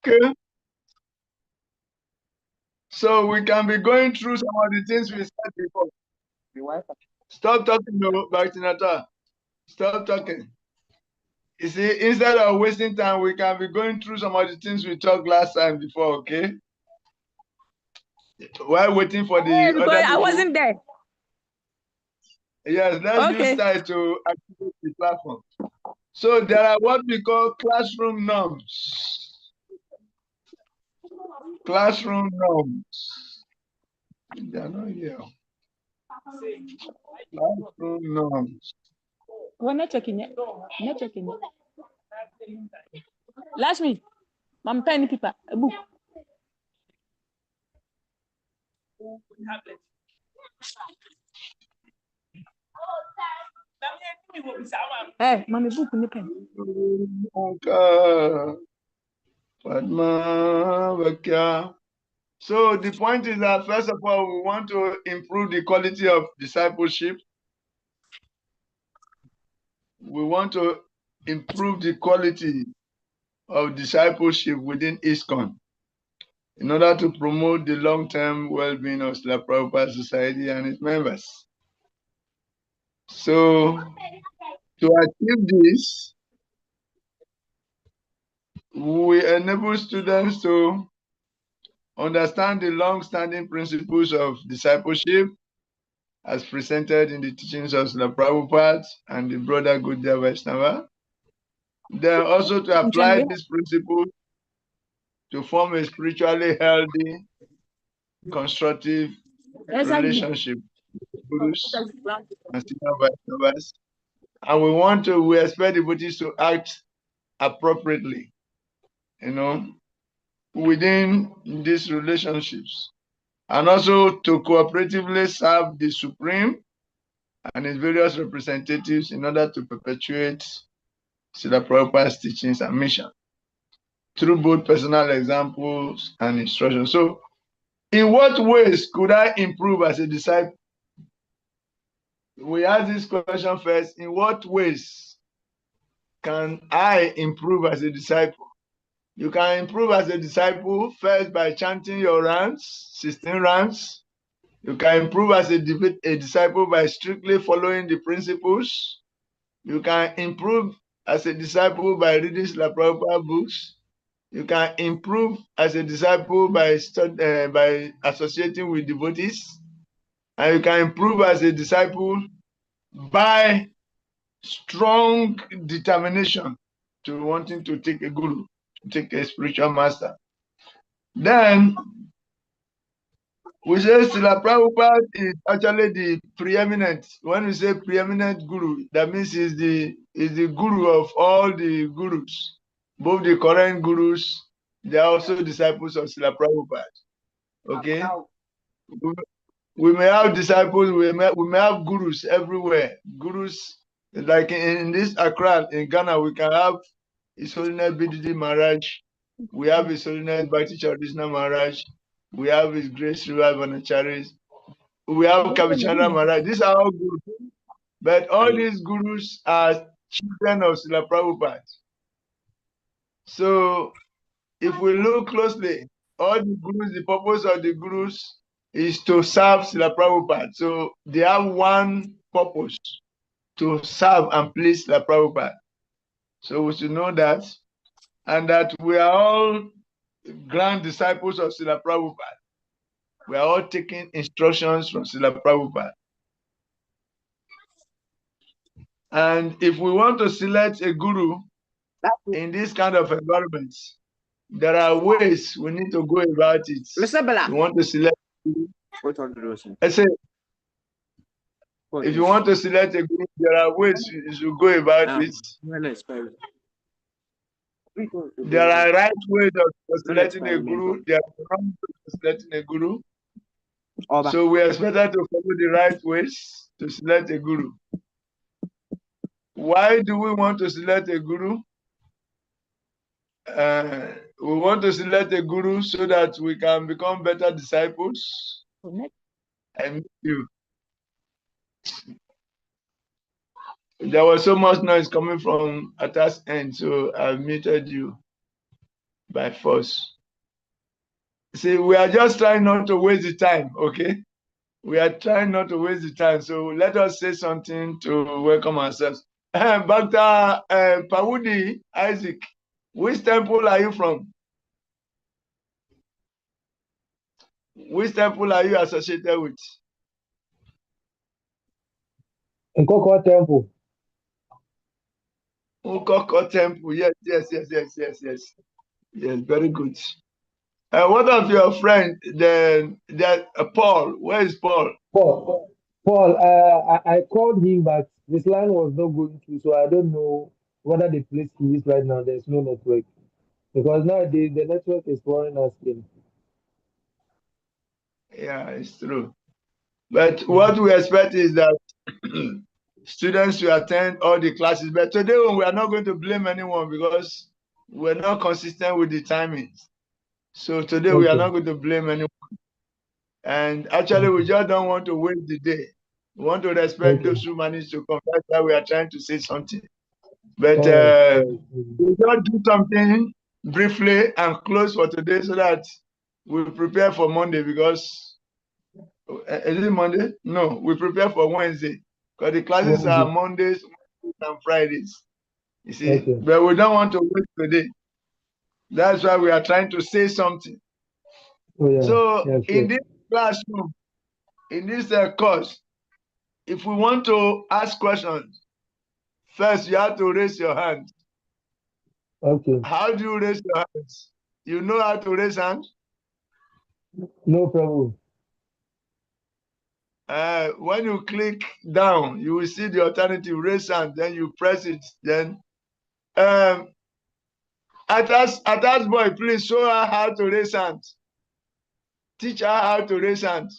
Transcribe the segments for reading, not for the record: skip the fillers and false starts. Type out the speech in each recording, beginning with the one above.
Okay. So we can be going through some of the things we said before. Stop talking, no, Bactinata. Stop talking. You see, instead of wasting time, we can be going through some of the things we talked last time before, okay? While waiting for the other people. I wasn't there. Yes, let's use time to activate the platform. So there are what we call classroom norms. Classroom norms. They are not here. Classroom norms. We're not checking it. Not checking it. Lashmi, I'm pen paper, a book. Hey, mommy, book in the pen. So the point is that first of all, we want to improve the quality of discipleship. We want to improve the quality of discipleship within ISKCON in order to promote the long-term well-being of Srila Prabhupada Society and its members. So to achieve this, we enable students to understand the long-standing principles of discipleship as presented in the teachings of Srila Prabhupada and the broader Gaudiya Vaishnava. Then also to apply these principles to form a spiritually healthy, constructive relationship with Gurus and senior Vaishnavas. And we expect devotees to act appropriately, within these relationships. And also to cooperatively serve the Supreme and its various representatives in order to perpetuate Srila Prabhupada's teachings and mission through both personal examples and instruction. So, in what ways could I improve as a disciple? We ask this question first. In what ways can I improve as a disciple? You can improve as a disciple first by chanting your rounds, 16 rounds. You can improve as a disciple by strictly following the principles. You can improve as a disciple by reading Srila Prabhupada books. You can improve as a disciple by associating with devotees. And you can improve as a disciple by strong determination to wanting to take a guru, to take a spiritual master. Then we say Srila Prabhupada is actually the preeminent. When we say preeminent guru, that means he's the guru of all the gurus. Both the current gurus, they are also disciples of Srila Prabhupada. Okay? We may have disciples, we may have gurus everywhere. Gurus, like in this Accra, in Ghana, we can have His Holiness BDD Maharaj. We have His Holiness Bhakti Chaudhry Maharaj. We have His Grace River Vanacharis. We have Kavichandra Maharaj. These are all gurus. But all these gurus are children of Srila Prabhupada. So if we look closely, all the gurus, the purpose of the gurus is to serve Srila Prabhupada. So they have one purpose, to serve and please Srila Prabhupada. So we should know that, and that we are all grand disciples of Srila Prabhupada. We are all taking instructions from Srila Prabhupada. And if we want to select a guru in this kind of environment, there are ways we need to go about it. We want to select. I say, if you want to select a group, there are ways you should go about it. There are right ways of selecting a guru. There are wrong ways of selecting a guru. So we are expected to follow the right ways to select a guru. Why do we want to select a guru? We want to select a guru so that we can become better disciples. I miss you. There was so much noise coming from Ata's end, so I muted you. by force. See, we are just trying not to waste the time, okay? We are trying not to waste the time. So let us say something to welcome ourselves. Dr. Pawudi Isaac, which temple are you from? Which temple are you associated with? Nkoko Temple. Ukoko Temple. Yes. Yes, very good. What of your friend, Paul? Where is Paul? Paul, I called him, but his line was not going through, so I don't know whether the place he is right now, there's no network. Because nowadays the network is pouring us in. Yeah, it's true. But what we expect is that students will attend all the classes. But today we are not going to blame anyone because we're not consistent with the timings. So today we are not going to blame anyone. And actually, we just don't want to waste the day. We want to respect those who manage to come. That's why we are trying to say something. But we just do something briefly and close for today so that we prepare for Monday because is it Monday? No, we prepare for Wednesday because the classes are Mondays and Fridays. You see, but we don't want to wait today. That's why we are trying to say something. So in this classroom, in this course, if we want to ask questions, first you have to raise your hand. Okay. How do you raise your hands? You know how to raise hand? No problem. When you click down, you will see the alternative raise hand. Then you press it. Then, Atas boy, please show her how to raise hand. Teach her how to raise hand.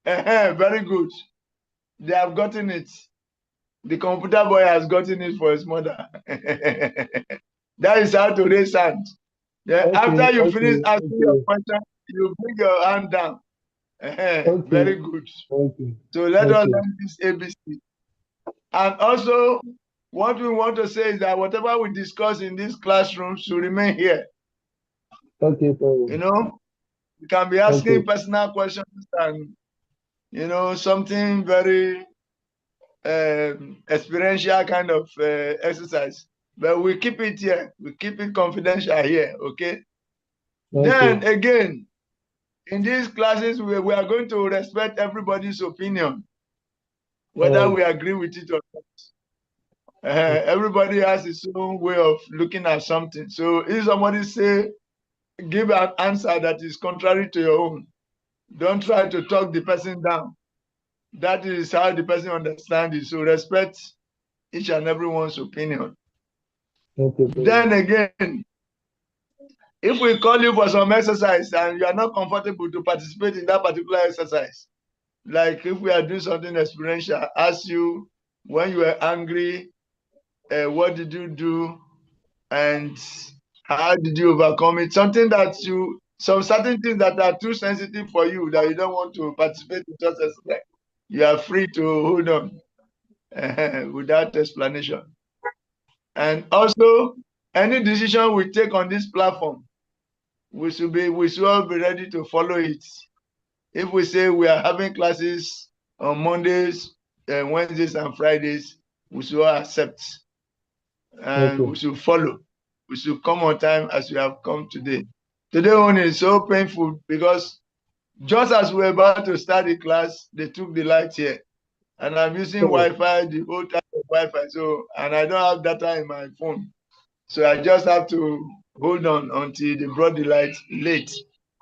Very good. They have gotten it. The computer boy has gotten it for his mother. That is how to raise hand. Yeah. After you finish asking your question, you bring your hand down. Very good. So let us learn this ABC. And also, what we want to say is that whatever we discuss in this classroom should remain here. Okay, you know, you can be asking personal questions and, something very experiential kind of exercise. But we keep it here. We keep it confidential here, okay? Then again, in these classes, we are going to respect everybody's opinion, whether we agree with it or not. Everybody has his own way of looking at something. So if somebody give an answer that is contrary to your own, don't try to talk the person down. That is how the person understands it. So respect each and everyone's opinion. Then again, if we call you for some exercise and you are not comfortable to participate in that particular exercise, like if we are doing something experiential, ask you when you were angry, what did you do and how did you overcome it? Some certain things that are too sensitive for you that you don't want to participate in such exercise. You are free to hold on without explanation. And also, any decision we take on this platform, we should all be ready to follow it. If we say we are having classes on Mondays, Wednesdays, and Fridays, we should all accept and we should follow. We should come on time as we have come today. Today only is so painful because just as we were about to start the class, they took the light here. And I'm using Wi-Fi, the whole type of Wi-Fi. So, and I don't have data in my phone. So I just have to hold on until they brought the light late.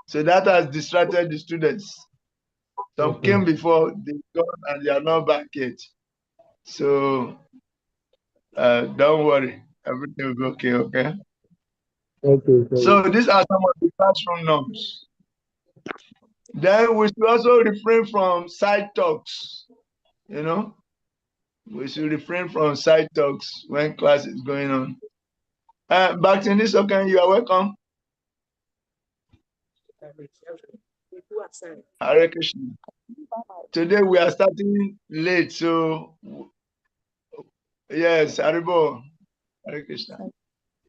So that has distracted the students. Some came before, they gone and they are not back yet. So don't worry, everything will be okay, okay? So these are some of the classroom norms. Then we should also refrain from side talks, We should refrain from side talks when class is going on. Back to this, okay, you are welcome. Hare Krishna. Today we are starting late, so yes, Haribo. Hare Krishna.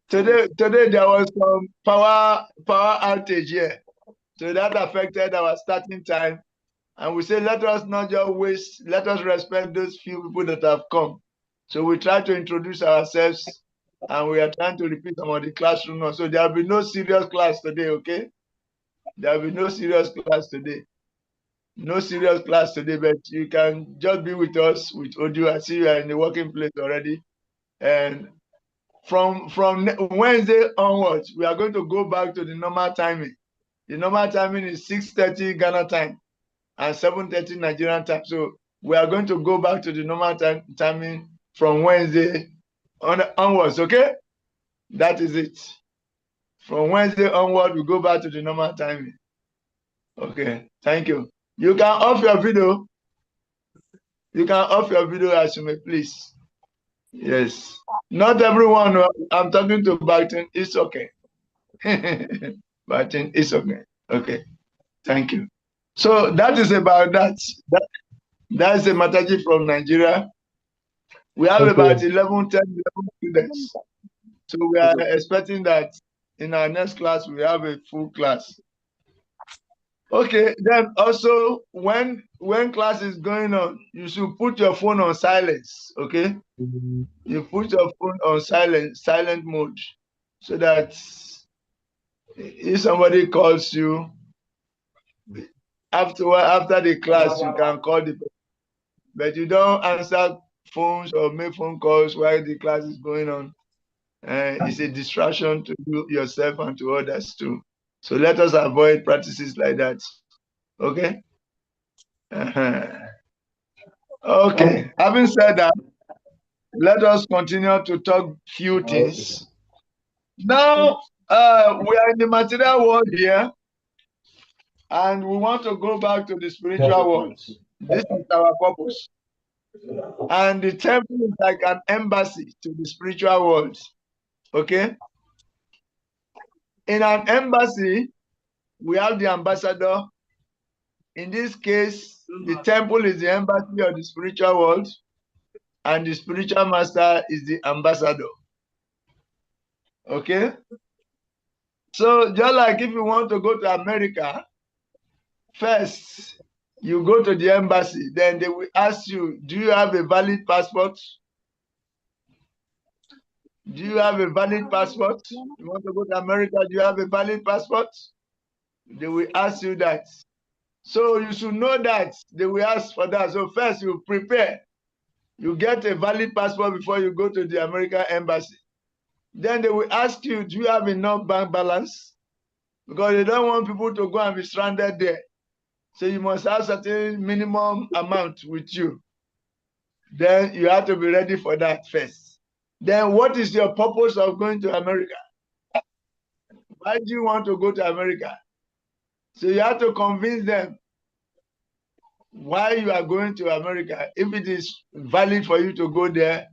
Today there was some power outage here. So that affected our starting time. And we say, let us not just waste, let us respect those few people that have come. So we try to introduce ourselves, and we are trying to repeat some of the classroom notes. So there will be no serious class today, okay? There will be no serious class today. No serious class today, but you can just be with us with audio. I see you are in the working place already. And from Wednesday onwards, we are going to go back to the normal timing. The normal timing is 6:30 Ghana time and 7:30 Nigerian time. So we are going to go back to the normal timing from Wednesday onwards, okay? That is it. From Wednesday onward, we go back to the normal timing. Okay, thank you. You can off your video. You can off your video as you may please. Yes. Not everyone I'm talking to Barton, it's okay. Barton, it's okay. Okay, thank you. So that is about that. That's a Mataji from Nigeria. We have about 11 students. So we are expecting that in our next class, we have a full class. Okay, then also when class is going on, you should put your phone on silence, okay? You put your phone on silent mode, so that if somebody calls you, after the class, you can call the person. But you don't answer phones or make phone calls while the class is going on. It's a distraction to you, yourself, and to others too. So let us avoid practices like that. Okay? Okay. Having said that, let us continue to talk few things. Now, we are in the material world here, and we want to go back to the spiritual world. This is our purpose. And the temple is like an embassy to the spiritual world. Okay? In an embassy, we have the ambassador. In this case, the temple is the embassy of the spiritual world, and the spiritual master is the ambassador. Okay? So just like if you want to go to America, first you go to the embassy, then they will ask you, do you have a valid passport? Do you have a valid passport? You want to go to America, do you have a valid passport? They will ask you that. So you should know that they will ask for that. So first you prepare. You get a valid passport before you go to the American embassy. Then they will ask you, do you have enough bank balance? Because they don't want people to go and be stranded there. So you must have certain minimum amount with you. Then you have to be ready for that first. Then what is your purpose of going to America? Why do you want to go to America? So you have to convince them why you are going to America. If it is valid for you to go there,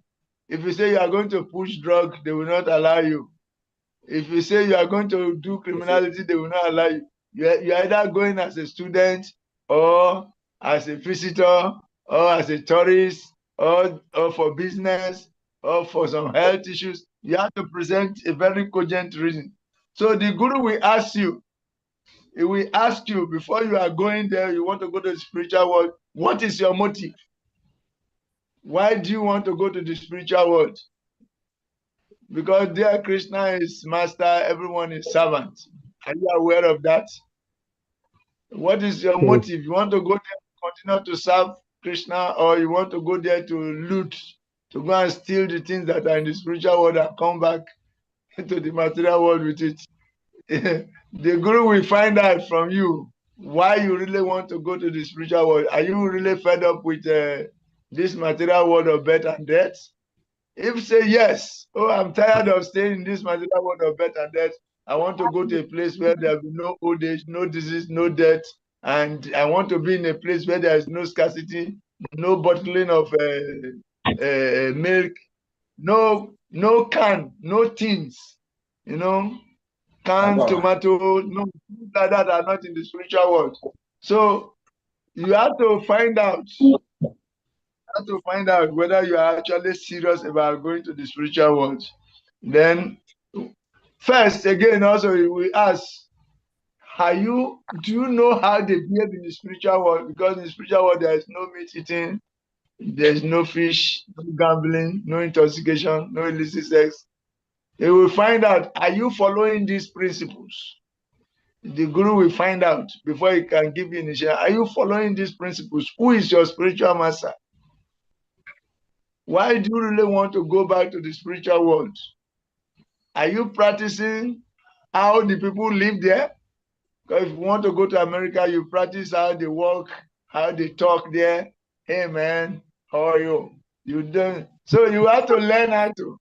if you say you are going to push drugs, they will not allow you. If you say you are going to do criminality, they will not allow you. You're either going as a student or as a visitor or as a tourist or for business or for some health issues. You have to present a very cogent reason. So the guru will ask you, he will ask you before you are going there, you want to go to the spiritual world, what is your motive? Why do you want to go to the spiritual world? Because there Krishna is master, everyone is servant. Are you aware of that? What is your motive? You want to go there to continue to serve Krishna, or you want to go there to loot, to go and steal the things that are in the spiritual world and come back into the material world with it? The guru will find out from you why you really want to go to the spiritual world. Are you really fed up with this material world of birth and death? If you say yes, oh, I'm tired of staying in this material world of birth and death, I want to go to a place where there will be no old age, no disease, no death, and I want to be in a place where there is no scarcity, no bottling of milk, no can, no tins, canned tomato, no things like that are not in the spiritual world. So you have to find out. Whether you are actually serious about going to the spiritual world. Then First, again, also we ask, do you know how they behave in the spiritual world? Because in the spiritual world, there is no meat eating, there's no fish, no gambling, no intoxication, no illicit sex. They will find out, are you following these principles? The guru will find out before he can give you initiation. Are you following these principles? Who is your spiritual master? Why do you really want to go back to the spiritual world? Are you practicing how the people live there? Because if you want to go to America, you practice how they walk, how they talk there. Hey man, how are you? You don't. So you have to learn how to.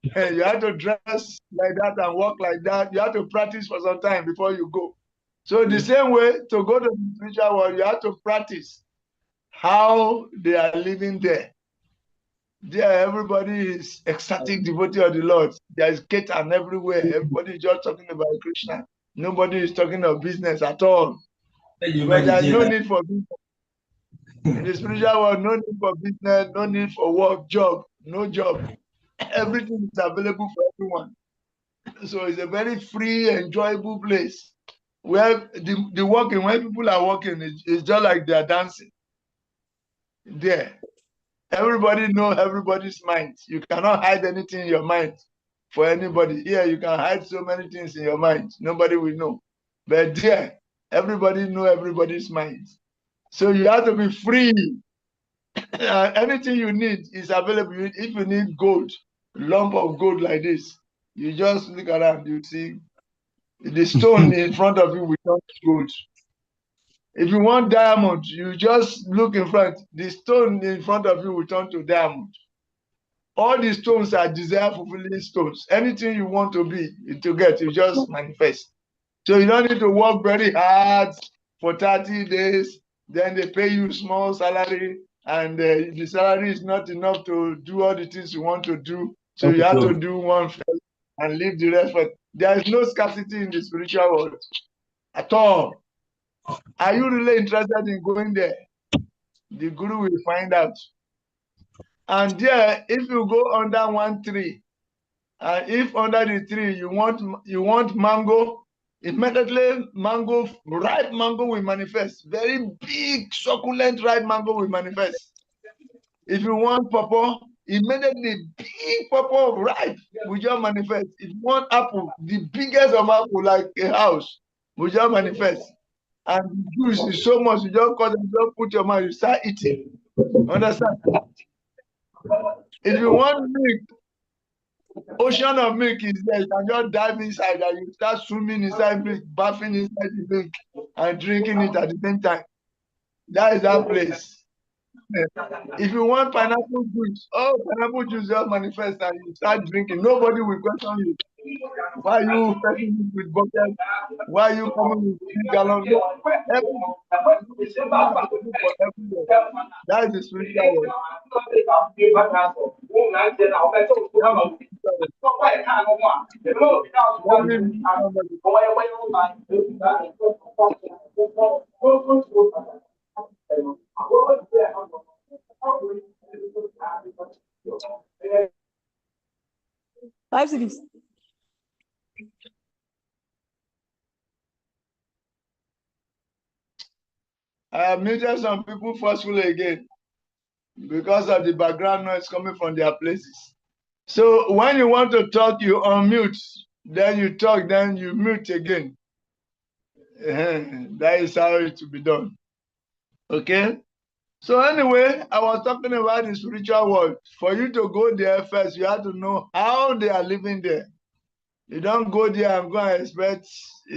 You have to dress like that and walk like that. You have to practice for some time before you go. So the same way, to go to the spiritual world, you have to practice how they are living there. There, everybody is ecstatic devotee of the Lord. There is kirtan everywhere. Everybody is just talking about Krishna. Nobody is talking of business at all. Because there is no need for business. In the spiritual world, no need for business, no need for work, job, no job. Everything is available for everyone. So it's a very free, enjoyable place where the working, when people are working, it's just like they are dancing there. Everybody knows everybody's mind. You cannot hide anything in your mind for anybody. Here, you can hide so many things in your mind. Nobody will know. But there, everybody knows everybody's mind. So you have to be free. Anything you need is available. If you need gold, lump of gold like this, you just look around, you see the stone in front of you will turn to gold. If you want diamond, you just look in front. The stone in front of you will turn to diamond. All the stones are desire fulfilling stones. Anything you want to be, to get, you just manifest. So you don't need to work very hard for 30 days. Then they pay you small salary, and the salary is not enough to do all the things you want to do. So you have to do one first and leave the rest for. There is no scarcity in the spiritual world at all. Are you really interested in going there? The guru will find out. And there, if you go under one tree, and if under the tree you want mango, immediately ripe mango will manifest. Very big, succulent ripe mango will manifest. If you want pawpaw, immediately big pawpaw ripe will just manifest. If you want apple, the biggest of apple, like a house, will just manifest. And the juice is so much, you just cut and just put your mouth, you start eating. Understand? If you want milk, ocean of milk is there. You can just dive inside and you start swimming inside milk, bathing inside the milk, and drinking it at the same time. That is that place. If you want pineapple juice, pineapple juice just manifest and you start drinking. Nobody will question you. Why are you fetching it with bucket? Why are you coming with 3 gallons? That is the spiritual world. Five cities. I have muted some people forcefully again because of the background noise coming from their places. So when you want to talk, you unmute, then you talk, then you mute again. That is how it should be done. Okay? So anyway, I was talking about the spiritual world. For you to go there first, you have to know how they are living there. You don't go there and go and expect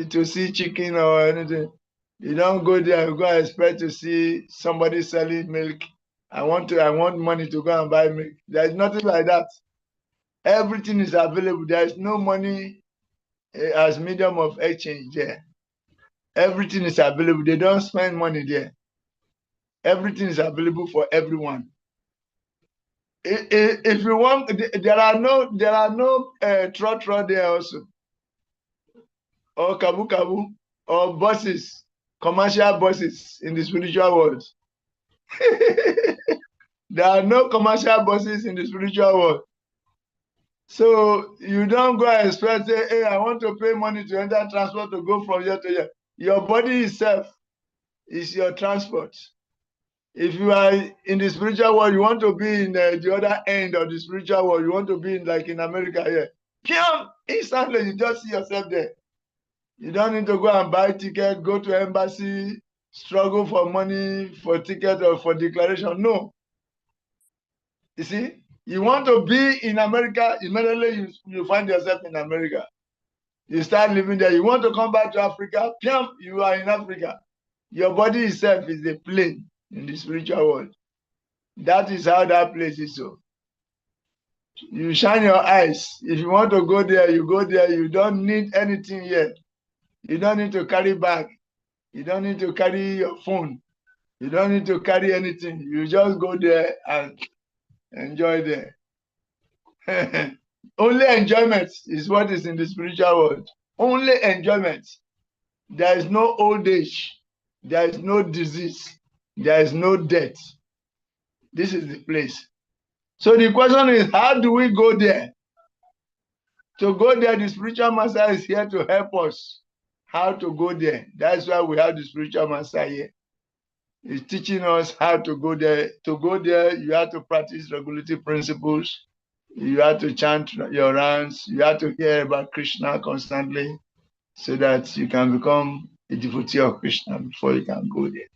to see chicken or anything. You don't go there and go and expect to see somebody selling milk. I want money to go and buy milk. There's nothing like that. Everything is available. There's no money as medium of exchange there. Everything is available. They don't spend money there. Everything is available for everyone. If you want, there are no trot there also, or kabu or buses, commercial buses in the spiritual world. There are no commercial buses in the spiritual world. So you don't go and expect, say, hey, I want to pay money to enter transport to go from here to here. Your body itself is your transport. If you are in the spiritual world, you want to be in the other end of the spiritual world, you want to be in, like in America here. Piam! Instantly, you just see yourself there. You don't need to go and buy ticket, go to embassy, struggle for money, for ticket or for declaration. No. You see, you want to be in America, immediately you find yourself in America. You start living there. You want to come back to Africa, piam, you are in Africa. Your body itself is a plane in the spiritual world. That is how that place is. So you shine your eyes. If you want to go there, you go there. You don't need anything yet. You don't need to carry bag. You don't need to carry your phone. You don't need to carry anything. You just go there and enjoy there. Only enjoyment is what is in the spiritual world. Only enjoyment. There is no old age. There is no disease. There is no death. This is the place. So the question is, how do we go there? To go there, the spiritual master is here to help us. How to go there. That's why we have the spiritual master here. He's teaching us how to go there. To go there, you have to practice regulative principles. You have to chant your rounds. You have to hear about Krishna constantly so that you can become a devotee of Krishna before you can go there.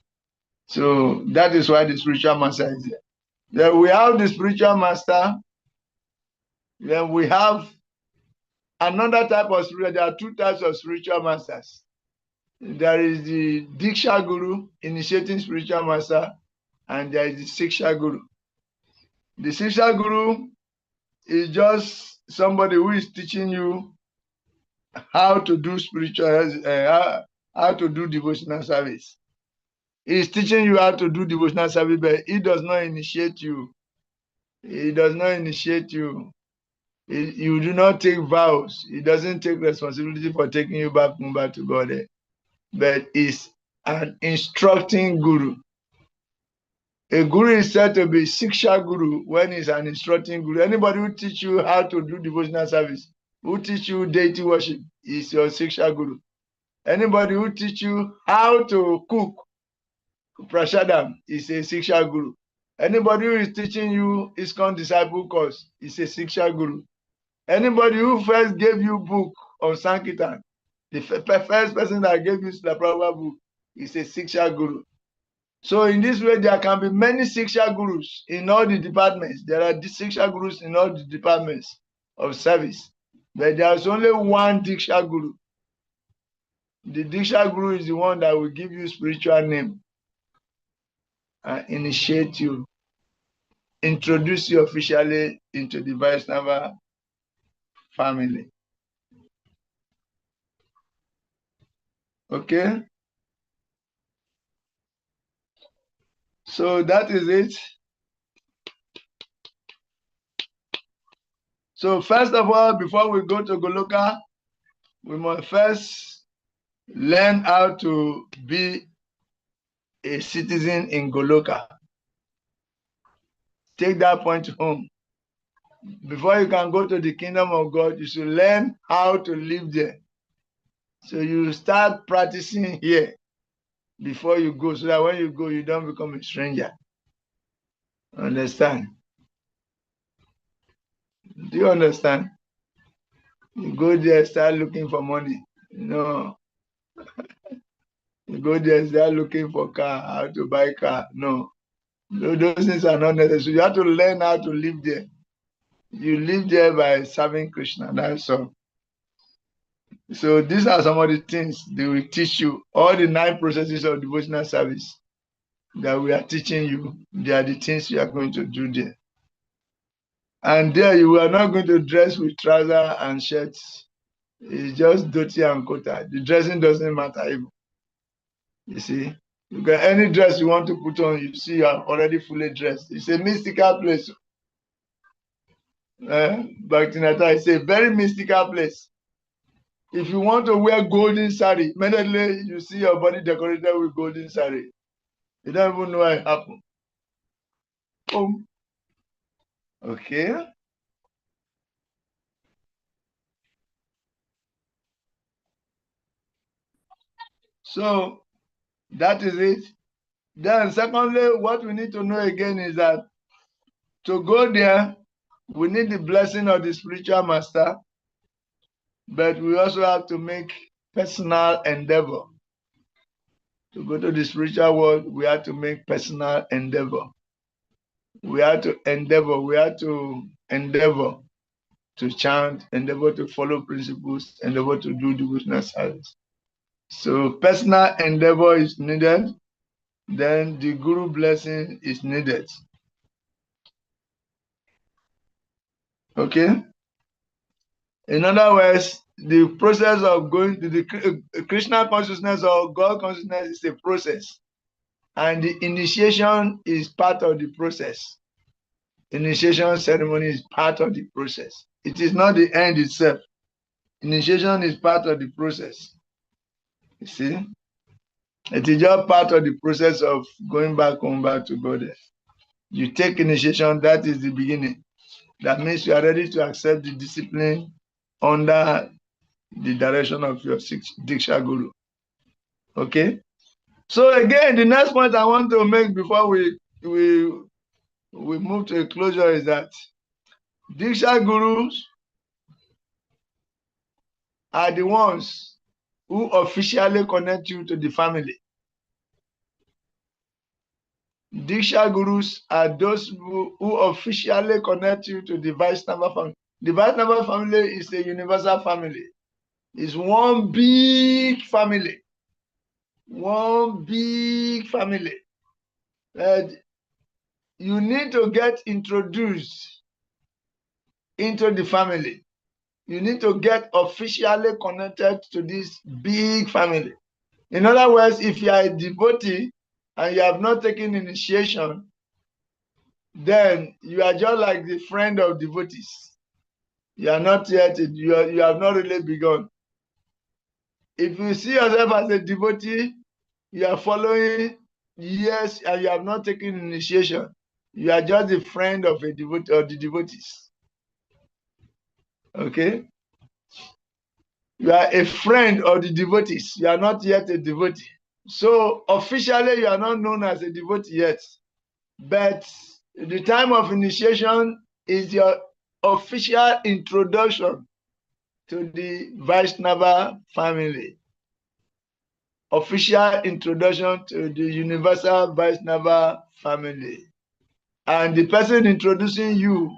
So that is why the spiritual master is there. Then we have the spiritual master. Then we have another type of spiritual. There are two types of spiritual masters. There is the Diksha Guru, initiating spiritual master, and there is the Siksha Guru. The Siksha Guru is just somebody who is teaching you how to do spiritual, how to do devotional service. He's teaching you how to do devotional service, but he does not initiate you. He does not initiate you. You do not take vows. He doesn't take responsibility for taking you back to God. But is an instructing guru. A guru is said to be Siksha Guru when he's an instructing guru. Anybody who teach you how to do devotional service, who teach you deity worship, is your Siksha Guru. Anybody who teach you how to cook Prashadam is a Siksha Guru. Anybody who is teaching you ISKCON disciple course is a Siksha Guru. Anybody who first gave you book on Sankirtan, the first person that gave you the proper book is a Siksha Guru. So in this way, there can be many Siksha Gurus in all the departments. There are Siksha Gurus in all the departments of service. But there is only one Diksha Guru. The Diksha Guru is the one that will give you spiritual name and initiate you, introduce you officially into the Vaishnava family. Okay? So that is it. So first of all, before we go to Goloka, we must first learn how to be a citizen in Goloka. Take that point home. Before you can go to the kingdom of God, you should learn how to live there. So you start practicing here before you go, so that when you go, you don't become a stranger. Understand? Do you understand? You go there, start looking for money. No. You go there, start looking for car, how to buy car. No. Those things are not necessary. You have to learn how to live there. You live there by serving Krishna. That's all. So these are some of the things they will teach you. All the 9 processes of devotional service that we are teaching you, they are the things you are going to do there. And there you are not going to dress with trousers and shirts. It's just dhoti and kota. The dressing doesn't matter even. You see, you got any dress you want to put on, you see you are already fully dressed. It's a mystical place. Bhaktinata is a very mystical place. If you want to wear golden sari, immediately you see your body decorated with golden sari. You don't even know what happened. Okay. So that is it. Then secondly, what we need to know again is that to go there, we need the blessing of the spiritual master, but we also have to make personal endeavor. To go to the spiritual world, we have to make personal endeavor. We have to endeavor to chant, endeavor to follow principles, endeavor to do devotional service. So personal endeavor is needed, then the guru blessing is needed. Okay? In other words, the process of going to the Krishna consciousness or God consciousness is a process. And the initiation is part of the process. Initiation ceremony is part of the process. It is not the end itself. Initiation is part of the process. You see? It is just part of the process of going back to God. You take initiation, that is the beginning. That means you are ready to accept the discipline under the direction of your Diksha Guru. Okay? So again, the next point I want to make before we move to a closure is that Diksha Gurus are the ones who officially connect you to the family. Diksha Gurus are those who officially connect you to the Vaishnava family. The Vaishnava family is a universal family. It's one big family. One big family. You need to get introduced into the family. You need to get officially connected to this big family. In other words, if you are a devotee and you have not taken initiation, then you are just like the friend of devotees. You are not yet, you have not really begun. If you see yourself as a devotee, you are following years and you have not taken initiation, you are just a friend of a devotee or the devotees. Okay? You are a friend of the devotees. You are not yet a devotee. So officially, you are not known as a devotee yet. But the time of initiation is your official introduction to the Vaishnava family. Official introduction to the universal Vaishnava family. And the person introducing you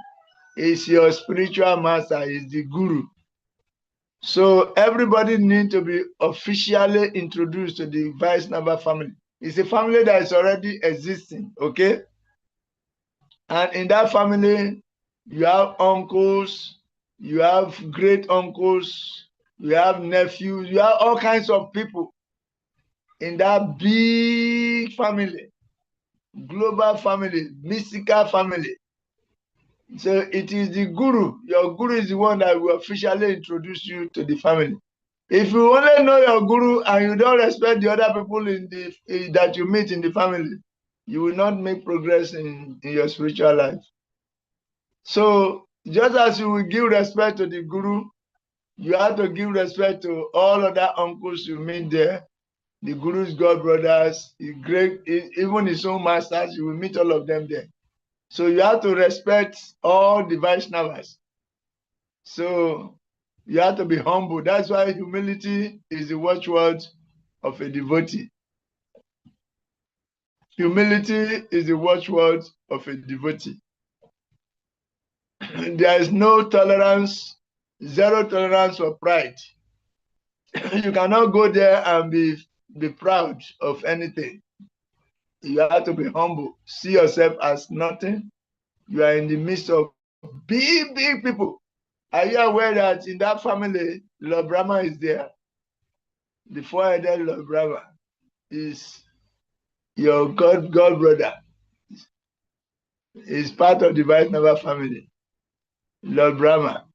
is your spiritual master, is the guru. So everybody needs to be officially introduced to the Vaishnava family. It's a family that is already existing, okay? And in that family, you have uncles, you have great uncles, you have nephews, you have all kinds of people in that big family, global family, mystical family. So it is the guru. Your guru is the one that will officially introduce you to the family. If you only know your guru and you don't respect the other people that you meet in the family, you will not make progress in your spiritual life. So just as you will give respect to the guru, you have to give respect to all other uncles you meet there, the guru's god brothers, even his own masters, you will meet all of them there. So you have to respect all the Vaishnavas. So you have to be humble. That's why humility is the watchword of a devotee. Humility is the watchword of a devotee. There is no tolerance, zero tolerance for pride. You cannot go there and be proud of anything. You have to be humble. See yourself as nothing. You are in the midst of big people. Are you aware that in that family, Lord Brahma is there? The four-headed Lord Brahma is your god brother. Is part of the Vaishnava family. Lord Brahma.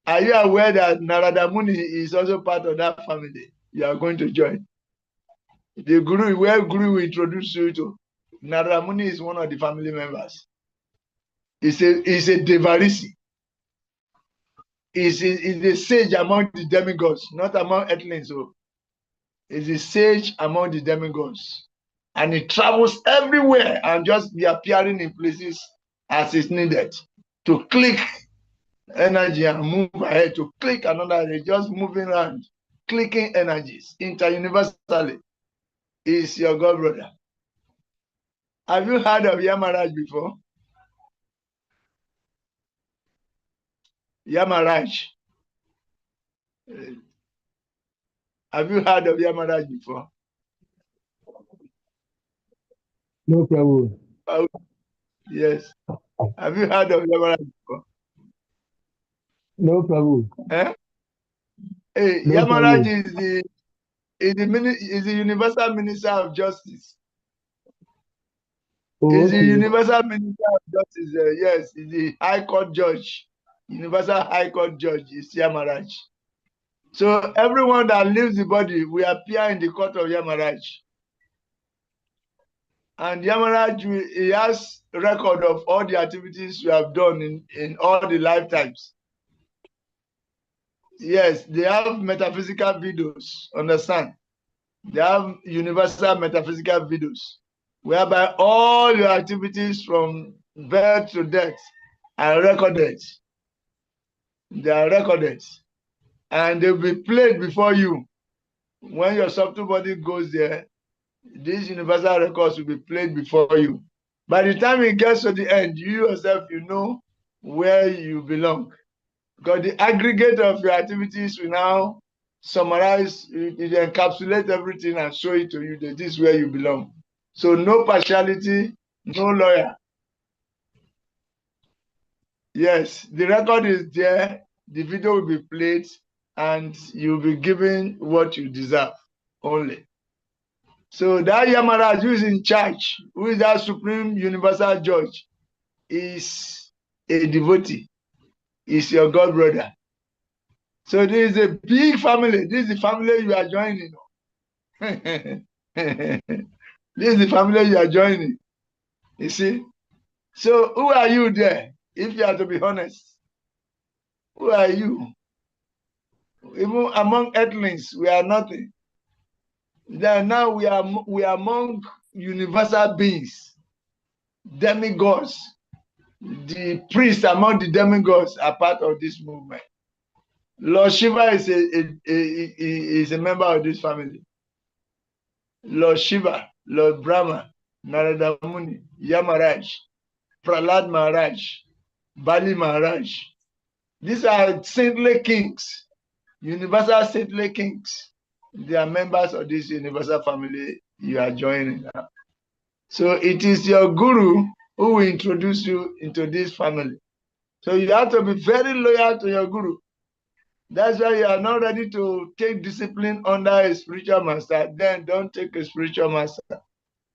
Are you aware that Narada Muni is also part of that family? You are going to join. The guru, where guru will introduce you to, Narada Muni is one of the family members. He's a Devarisi. He's a sage among the demigods, not among earthlings. So Is the sage among the demigods. And it travels everywhere and just be appearing in places as is needed to click energy and move ahead, to click another energy, just moving around, clicking energies interuniversally is your God brother. Have you heard of Yamaraj before? Yamaraj. Have you heard of Yamaraj before? No problem. Oh, yes. Have you heard of Yamaraj before? No problem. Eh? Hey, No Yamaraj problem. is the universal minister of justice. Oh, Is the okay. universal minister of justice. Yes, is the high court judge. Universal high court judge is Yamaraj. So everyone that leaves the body will appear in the court of Yamaraj. And Yamaraj, he has record of all the activities you have done in all the lifetimes. Yes, they have metaphysical videos, understand? They have universal metaphysical videos, whereby all your activities from birth to death are recorded. They are recorded. And they'll be played before you. When your subtle body goes there, these universal records will be played before you. By the time it gets to the end, you yourself, you know where you belong. Because the aggregate of your activities will now summarize, it encapsulate everything and show it to you that this is where you belong. So no partiality, no lawyer. Yes, the record is there, the video will be played, and you'll be given what you deserve only. So that Yamaraj who is in charge, who is that supreme universal judge, is a devotee, is your God brother. So this is a big family. This is the family you are joining. This is the family you are joining. You see? So who are you there? If you are to be honest, who are you? Even among earthlings, we are nothing. Then now we are among universal beings, demigods. The priests among the demigods are part of this movement. Lord Shiva is a member of this family. Lord Shiva, Lord Brahma, Narada Muni, Yamaraj, Prahlad Maharaj, Bali Maharaj. These are saintly kings, universal saintly kings. They are members of this universal family you are joining now. So it is your guru who will introduce you into this family. So you have to be very loyal to your guru. That's why you are not ready to take discipline under a spiritual master. Then don't take a spiritual master.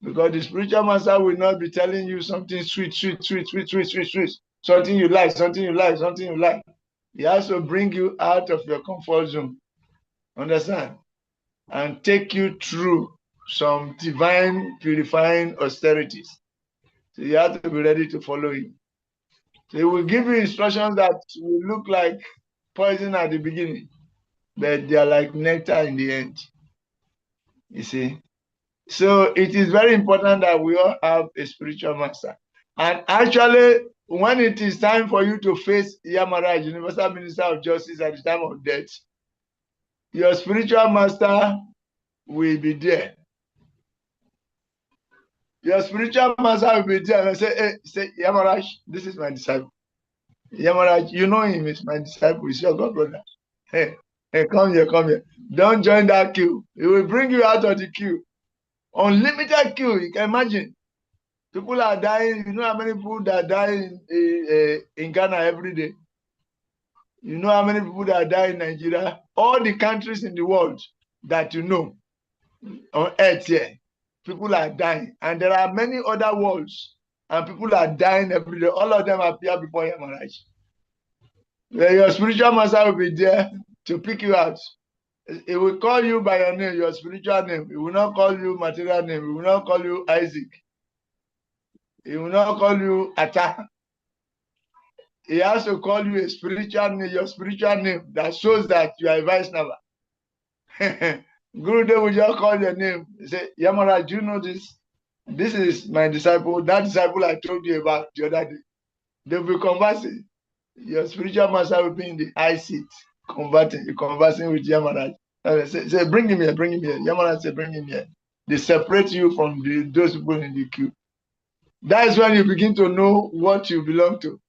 Because the spiritual master will not be telling you something sweet. Something you like, something you like, something you like. He has to bring you out of your comfort zone. Understand? And take you through some divine purifying austerities. So you have to be ready to follow him. So he will give you instructions that will look like poison at the beginning, but they are like nectar in the end. You see? So it is very important that we all have a spiritual master. And actually, when it is time for you to face Yamaraj, Universal Minister of Justice, at the time of death, your spiritual master will be there. Your spiritual master will be there and say, Yamaraj, this is my disciple. Yamaraj, you know him, he's my disciple, he's your God brother. Hey, come here, come here. Don't join that queue. He will bring you out of the queue. Unlimited queue, you can imagine. People are dying. You know how many people that die in Ghana every day? You know how many people that die in Nigeria? All the countries in the world that you know on earth here, people are dying. And there are many other worlds, and people are dying every day. All of them appear before Yamaraj. Your spiritual master will be there to pick you out. He will call you by your name, your spiritual name. He will not call you material name. He will not call you Isaac. He will not call you Atta. He has to call you a spiritual name, your spiritual name that shows that you are a Vaishnava. Guru, they will just call your name. They say, Yamara, do you know this? This is my disciple. That disciple I told you about the other day. They will be conversing. Your spiritual master will be in the high seat, conversing with Yamaraj. Say, bring him here, bring him here. Yamaraj say, bring him here. They separate you from those people in the queue. That is when you begin to know what you belong to.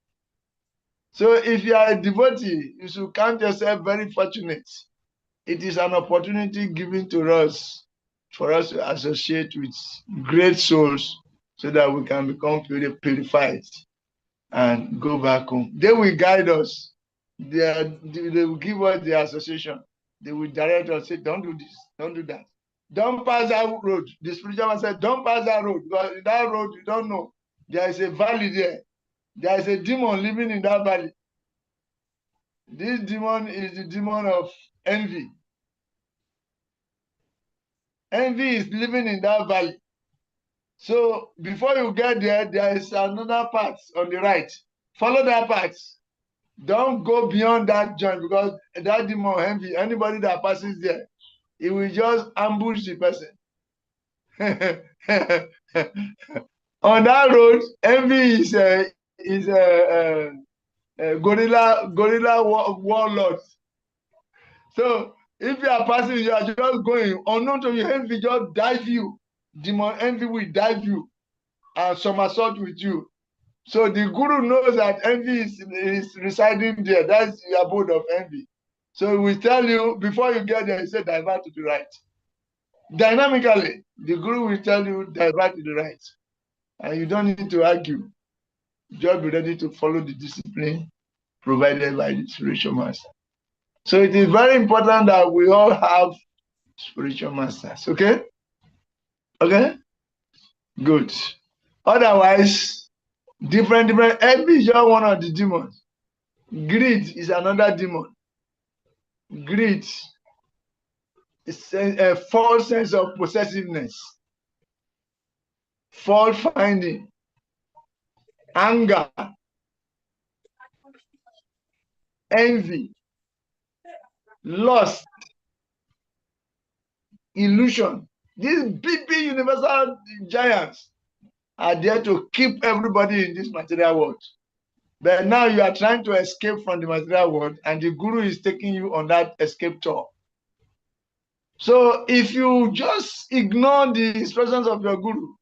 So if you are a devotee, you should count yourself very fortunate. It is an opportunity given to us for us to associate with great souls so that we can become purified and go back home. They will guide us. They will give us the association. They will direct us, say, don't do this, don't do that. Don't pass that road. The spiritual man said, don't pass that road, because that road, you don't know. There is a valley there. There is a demon living in that valley. This demon is the demon of envy. Envy is living in that valley. So before you get there, there is another path on the right. Follow that path. Don't go beyond that joint, because that demon envy, anybody that passes there, it will just ambush the person. On that road, envy is a gorilla warlord. So if you are passing, you are just going, unknown to you, envy just dive you. Demon envy will dive you and somersault with you. So the guru knows that envy is residing there. That's the abode of envy. So he will tell you, before you get there, he said, divert to the right. Dynamically, the guru will tell you, divert to the right. And you don't need to argue. Just be ready to follow the discipline provided by the spiritual master. So it is very important that we all have spiritual masters. Okay? Okay? Good. Otherwise, different. Envy is just one of the demons. Greed is another demon. Greed is a false sense of possessiveness, fault finding, anger, envy, lust, illusion. These big universal giants are there to keep everybody in this material world. But now you are trying to escape from the material world, and the guru is taking you on that escape tour. So if you just ignore the instructions of your guru,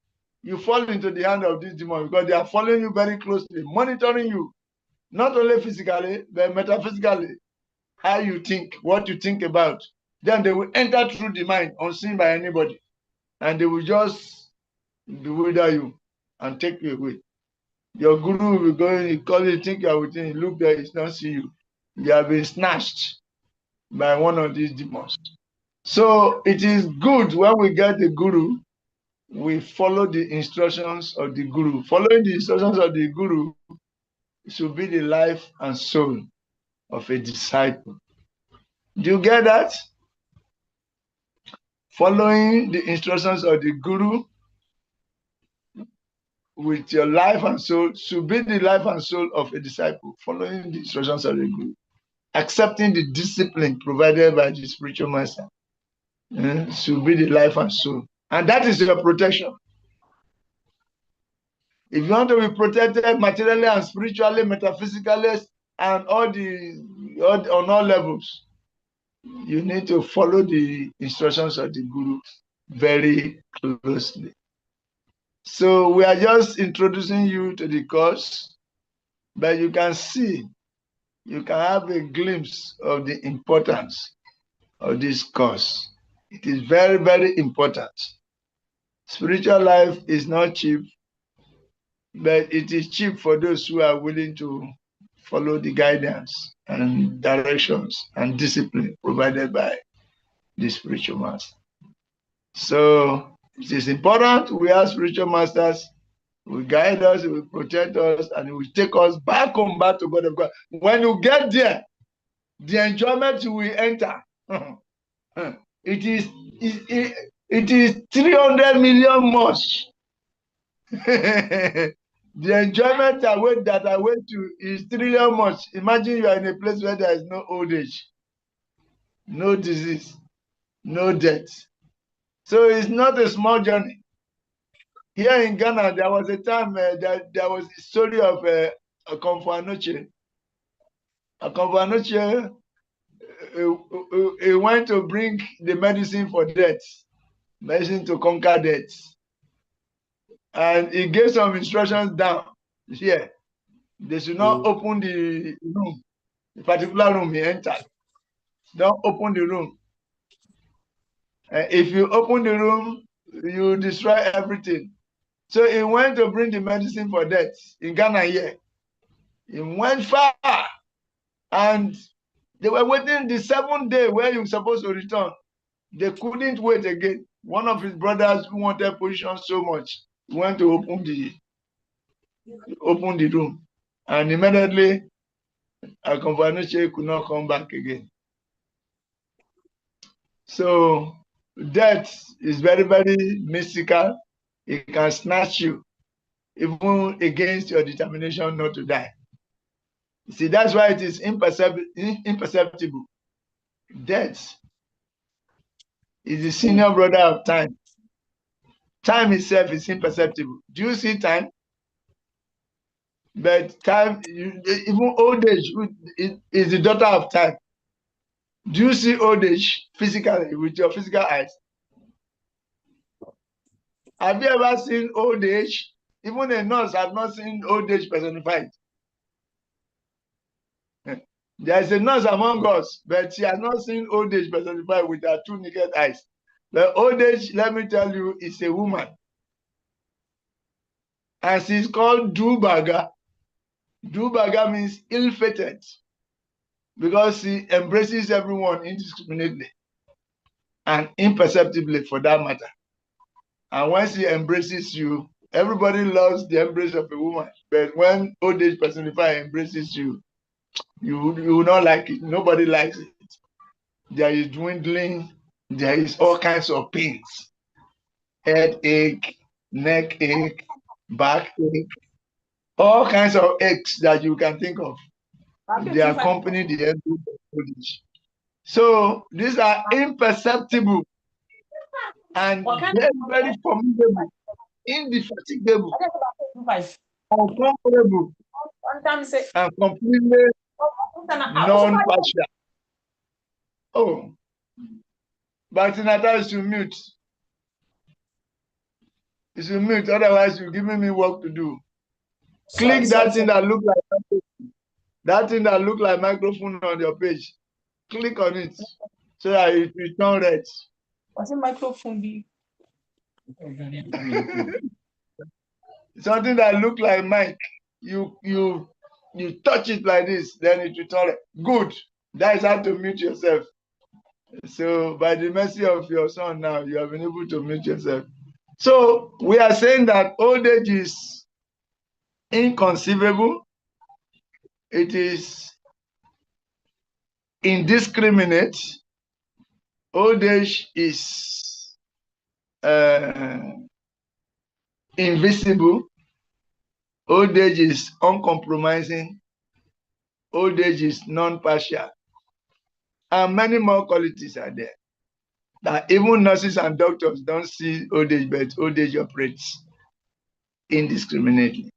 you fall into the hand of this demon, because they are following you very closely, monitoring you, not only physically, but metaphysically, how you think, what you think about. Then they will enter through the mind, unseen by anybody, and they will just bewilder you and take you away. Your guru will be going, he call you, think you are with him, he look there, he's not see you. You have been snatched by one of these demons. So it is good when we get the guru, we follow the instructions of the guru. Following the instructions of the guru should be the life and soul of a disciple. Do you get that? Following the instructions of the guru with your life and soul should be the life and soul of a disciple. Following the instructions of the guru. Accepting the discipline provided by the spiritual master should be the life and soul. And that is your protection. If you want to be protected materially and spiritually, metaphysically, and on all levels, you need to follow the instructions of the guru very closely. So we are just introducing you to the course, but you can see, you can have a glimpse of the importance of this course. It is very, very important. Spiritual life is not cheap, but it is cheap for those who are willing to follow the guidance and directions and discipline provided by the spiritual master. So it is important we have spiritual masters who will guide us, who will protect us, and who will take us back home, back to God of God. When you get there, the enjoyment you will enter, it is 300 million much. The enjoyment that I went to is 3 million much. Imagine you are in a place where there is no old age, no disease, no debt. So it's not a small journey. Here in Ghana, there was a time that there was a story of a Akomfo Anoche, he went to bring the medicine for death, medicine to conquer death. And he gave some instructions down here. They should not open the room, the particular room he entered. Don't open the room. If you open the room, you destroy everything. So he went to bring the medicine for death in Ghana here. He went far, and they were waiting the 7th day where you were supposed to return. They couldn't wait again. One of his brothers who wanted position so much, he went to open the room, and immediately Akomfo Anoche could not come back again. So death is very, very mystical. It can snatch you, even against your determination not to die. See, that's why it is imperceptible. Death is the senior brother of time. Time itself is imperceptible. Do you see time? But time, even old age is the daughter of time. Do you see old age physically with your physical eyes? Have you ever seen old age? Even a nurse has not seen old age personified. There is a nurse among us, but she has not seen old age personified with her 2 naked eyes. But old age, let me tell you, is a woman. And she's called Dubaga. Dubaga means ill-fated, because she embraces everyone indiscriminately and imperceptibly for that matter. And when she embraces you, everybody loves the embrace of a woman. But when old age personified embraces you, you will not like it. Nobody likes it. There is dwindling. There is all kinds of pains. Headache, neck ache, back ache, all kinds of aches that you can think of. They accompany the end of old age. So these are imperceptible and very, very formidable, indefatigable, uncomfortable, and completely non-partial. Oh, but in that is to mute. It's to mute, otherwise you're giving me work to do. Click that thing that look like microphone on your page. Click on it so that it will turn red. What's a microphone be? Something that look like mic. You touch it like this, then it will turn red. Good. That is how to mute yourself. So by the mercy of your son now, you have been able to mute yourself. So we are saying that old age is inconceivable. It is indiscriminate. Old age is invisible. Old age is uncompromising. Old age is non-partial. And many more qualities are there that even nurses and doctors don't see old age, but old age operates indiscriminately.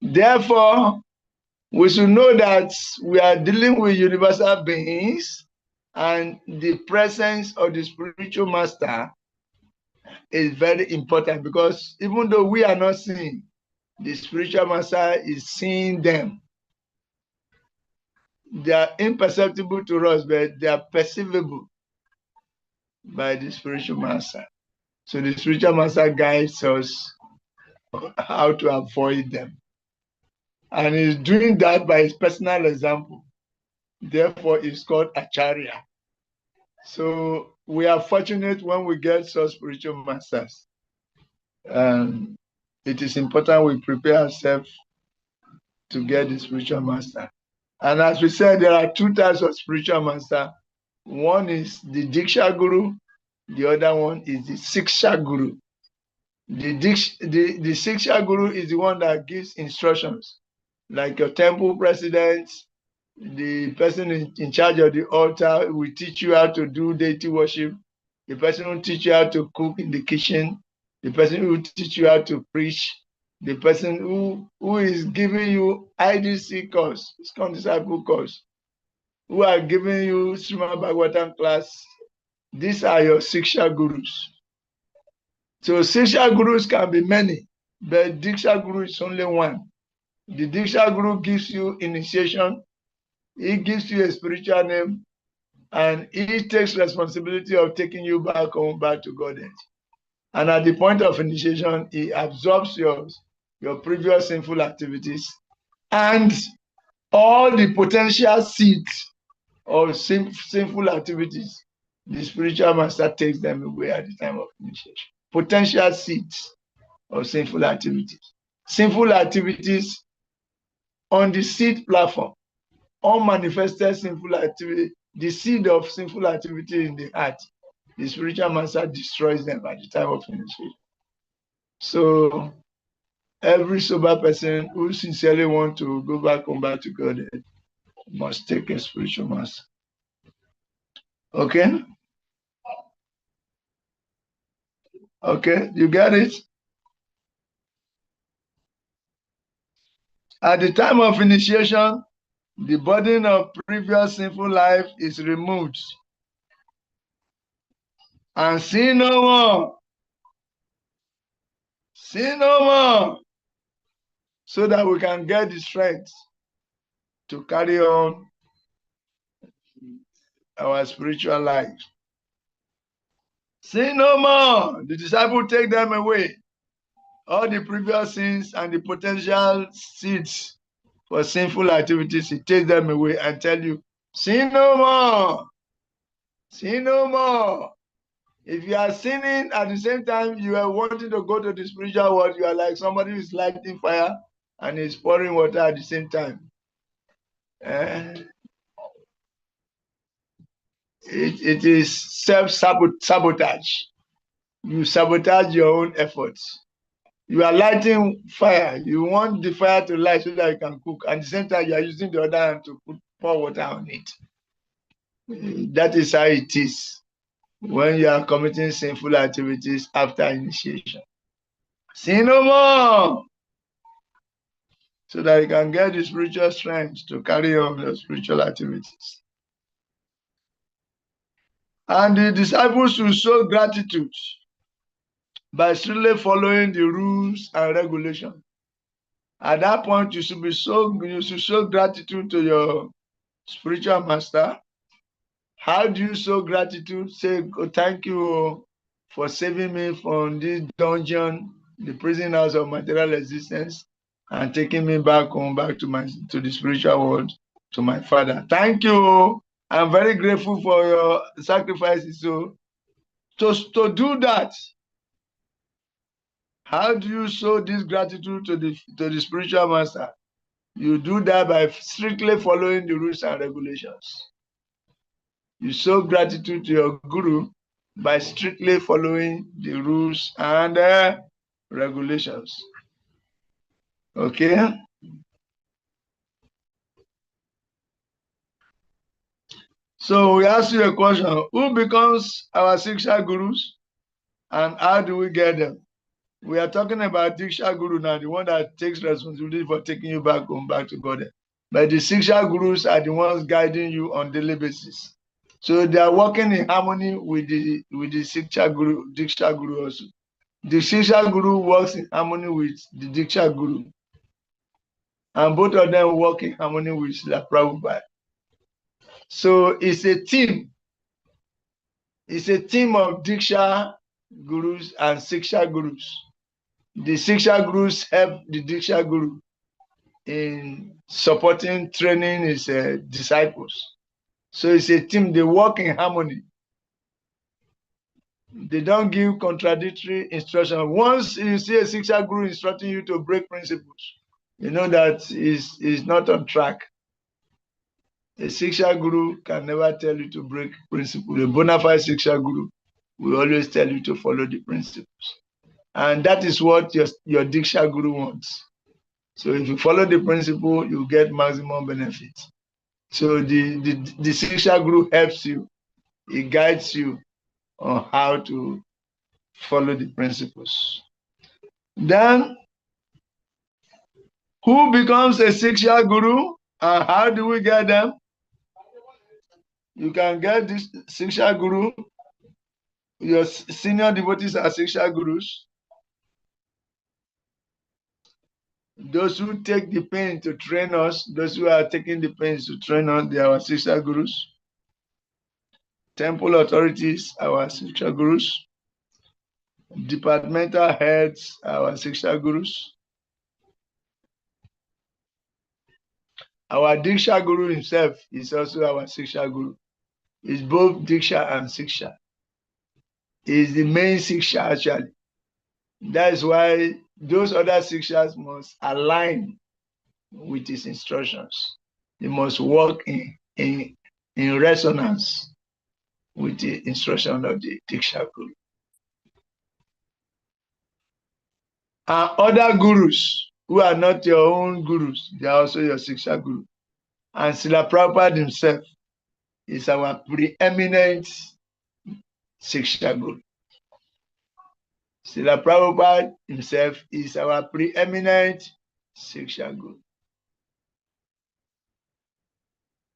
Therefore, we should know that we are dealing with universal beings, and the presence of the spiritual master is very important, because even though we are not seeing, the spiritual master is seeing them. They are imperceptible to us, but they are perceivable by the spiritual master. So the spiritual master guides us how to avoid them. And he's doing that by his personal example. Therefore, it's called Acharya. So we are fortunate when we get such spiritual masters. It is important we prepare ourselves to get the spiritual master. And as we said, there are 2 types of spiritual master. One is the Diksha Guru. The other one is the Siksha Guru. The Siksha Guru is the one that gives instructions, like your temple president, the person in charge of the altar will teach you how to do deity worship. the person who teach you how to cook in the kitchen, the person who teach you how to preach, the person who is giving you IDC course, ISKCON disciple course, who are giving you Srimad Bhagavatam class. These are your Siksha gurus. So Siksha gurus can be many, but Diksha guru is only one. The Diksha guru gives you initiation, he gives you a spiritual name, and he takes responsibility of taking you back home, back to Godhead. And at the point of initiation, he absorbs your previous sinful activities and all the potential seeds of sinful activities. The spiritual master takes them away at the time of initiation. Potential seeds of sinful activities. Sinful activities on the seed platform. Unmanifested sinful activity, the seed of sinful activity in the heart. The spiritual master destroys them at the time of initiation. So every sober person who sincerely wants to go back home, back to God, must take a spiritual master. Okay? Okay, you get it? At the time of initiation, the burden of previous sinful life is removed. And sin no more. Sin no more. So that we can get the strength to carry on our spiritual life. Sin no more. The disciple take them away. All the previous sins and the potential seeds for sinful activities, he takes them away and tell you, sin no more. Sin no more. If you are sinning at the same time you are wanting to go to the spiritual world, you are like somebody who is lighting fire and is pouring water at the same time. It is self-sabotage. You sabotage your own efforts. You are lighting fire. You want the fire to light so that you can cook. At the same time, you are using the other hand to pour water on it. That is how it is when you are committing sinful activities after initiation. Sin no more. So that you can get the spiritual strength to carry on your spiritual activities. And the disciples will show gratitude by strictly following the rules and regulations. At that point, you should show gratitude to your spiritual master. How do you show gratitude? Say, oh, thank you for saving me from this dungeon, the prison house of material existence, and taking me back home, back to the spiritual world, to my Father. Thank you. I'm very grateful for your sacrifices. So, to do that, how do you show this gratitude to the spiritual master? You do that by strictly following the rules and regulations. You show gratitude to your guru by strictly following the rules and regulations. Okay? So we ask you a question. Who becomes our Siksha gurus and how do we get them? We are talking about Diksha Guru now, the one that takes responsibility for taking you back home, back to God. But the Siksha Gurus are the ones guiding you on daily basis. So they are working in harmony with the Diksha Guru also. The Siksha Guru works in harmony with the Diksha Guru. And both of them work in harmony with Srila Prabhupada. So it's a team. It's a team of Diksha Gurus and Siksha Gurus. The Siksha Gurus help the Diksha Guru in supporting, training his disciples. So it's a team, they work in harmony. They don't give contradictory instruction. Once you see a Siksha Guru instructing you to break principles, you know that is not on track. A Siksha Guru can never tell you to break principles. A bona fide Siksha Guru will always tell you to follow the principles. And that is what your Diksha Guru wants. So if you follow the principle, you get maximum benefit. So the Siksha Guru helps you. He guides you on how to follow the principles. Then, who becomes a Siksha Guru and how do we get them? You can get this Siksha Guru. Your senior devotees are Siksha Gurus. Those who take the pain to train us, those who are taking the pains to train us, they are our Siksha Gurus. Temple authorities, our Siksha Gurus. Departmental heads, our Siksha Gurus. Our Diksha Guru himself is also our Siksha Guru. He's both Diksha and Siksha. He's the main Siksha actually. That is why those other Sikshas must align with his instructions. They must work in resonance with the instruction of the Diksha Guru. And other gurus who are not your own gurus, they are also your Siksha Guru. And Srila Prabhupada himself is our preeminent Siksha Guru. Srila Prabhupada himself is our preeminent Siksha Guru.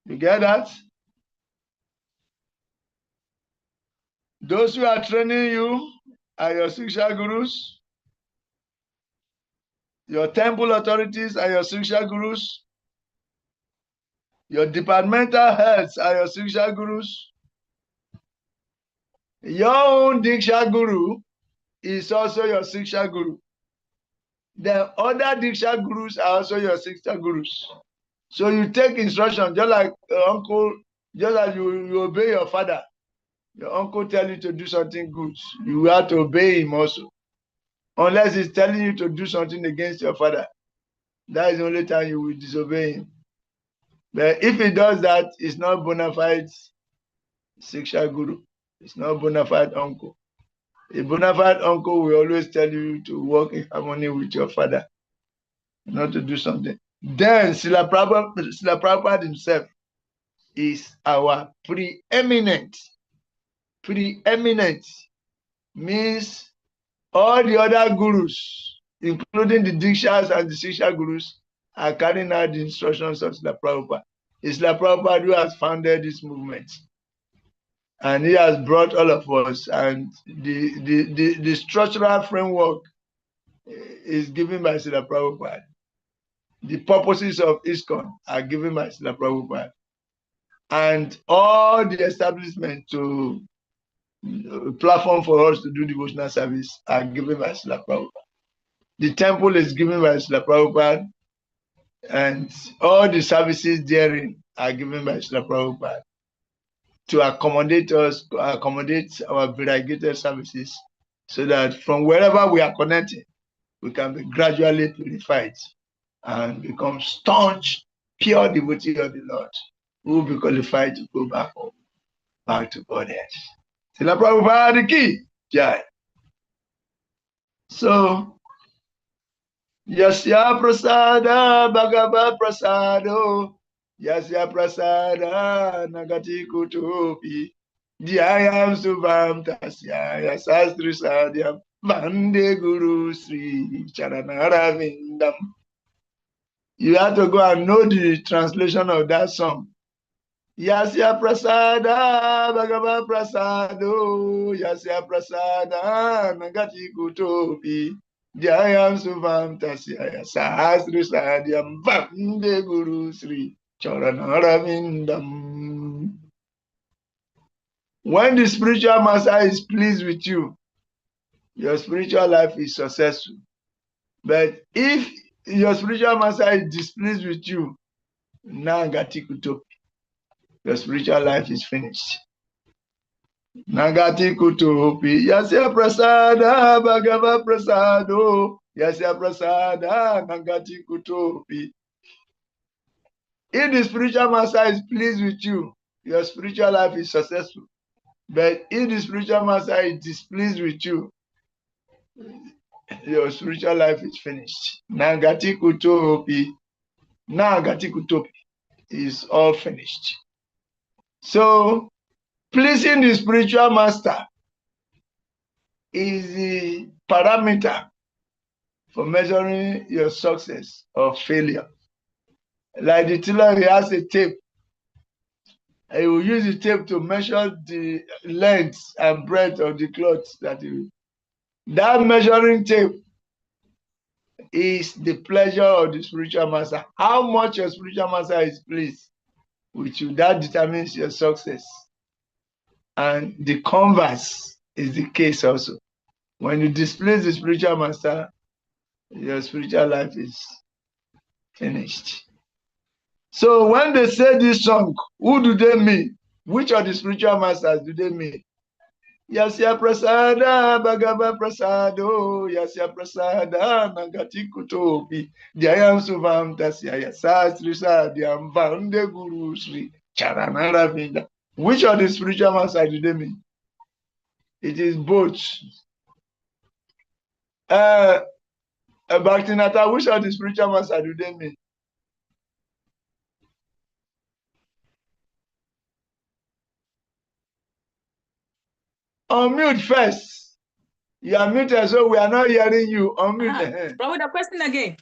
You get that? Those who are training you are your Siksha Gurus. Your temple authorities are your Siksha Gurus. Your departmental heads are your Siksha Gurus. Your own Diksha Guru is also your Siksha Guru. The other Diksha Gurus are also your Siksha Gurus. So you take instruction, just like uncle, just like you obey your father. Your uncle tell you to do something good, you have to obey him also. Unless he's telling you to do something against your father. That is the only time you will disobey him. But if he does that, it's not bona fide Siksha Guru. It's not bona fide uncle. A bona fide uncle will always tell you to work in harmony with your father, not to do something. Then Srila Prabhupada himself is our preeminent. Preeminent means all the other gurus, including the Dikshas and the Siksha Gurus, are carrying out the instructions of Srila Prabhupada. It's Srila Prabhupada who has founded this movement. And he has brought all of us, and the structural framework is given by Srila Prabhupada. The purposes of ISKCON are given by Srila Prabhupada. And all the establishment to platform for us to do devotional service are given by Srila Prabhupada. The temple is given by Srila Prabhupada, and all the services therein are given by Srila Prabhupada to accommodate us, to accommodate our variegated services, so that from wherever we are connecting, we can be gradually purified and become staunch, pure devotee of the Lord, who will be qualified to go back home, back to Godhead. Srila Prabhupada ki jai. So, Yasya prasada bhagava prasado, Yasya prasada nagati kutupi, Dhyayam subham tasya yasastri sadhyam, Vande Guru Sri Charanara. You have to go and know the translation of that song. Yasya prasada bhagava prasado, Yasya prasada nagati kutupi, Jayam subham tasya sahasri sadhyam, Vande Guru Sri Charanara. When the spiritual master is pleased with you, your spiritual life is successful. But if your spiritual master is displeased with you, nagati kutupi, your spiritual life is finished. Nagati kutupi, Yasya prasada bhagava prasado, Yasya prasada nagati kutupi. If the spiritual master is pleased with you, your spiritual life is successful. But if the spiritual master is displeased with you, your spiritual life is finished. Nagati kutupi, nagati kutupi is all finished. So, pleasing the spiritual master is the parameter for measuring your success or failure. Like the tailor, he has a tape. He will use the tape to measure the length and breadth of the cloth that he. That measuring tape is the pleasure of the spiritual master. How much your spiritual master is pleased with you, that determines your success. And the converse is the case also. When you displease the spiritual master, your spiritual life is finished. So when they say this song, who do they mean? Which of the spiritual masters do they mean? Yasya prasada bhagava prasado yasya prasada nagati kutopi jayam suvam tasya yasastri sadyam vande guru sri charanara vinda. Which of the spiritual masters do they mean? It is both. Bhaktinata, which of the spiritual masters do they mean? Unmute first. You are muted, so we are not hearing you. Unmute. Probably the question again.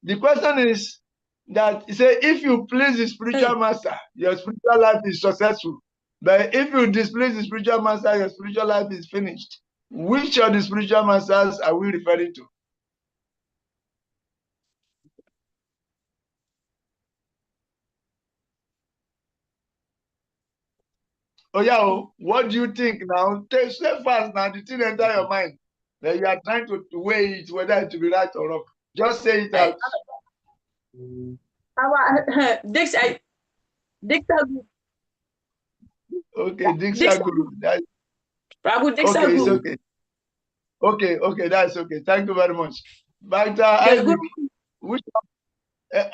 The question is that say if you please the spiritual master, your spiritual life is successful. But if you displease the spiritual master, your spiritual life is finished. Which of the spiritual masters are we referring to? Oh yeah, what do you think now? Say fast now, the thing enter your mind. That you are trying to weigh it, whether it will be right or wrong. Just say it out. Diksha Guru. Okay, Diksha Guru. Prabhu Diksha Okay, it's Guru. okay. Okay, that's okay. Thank you very much. But Isaac,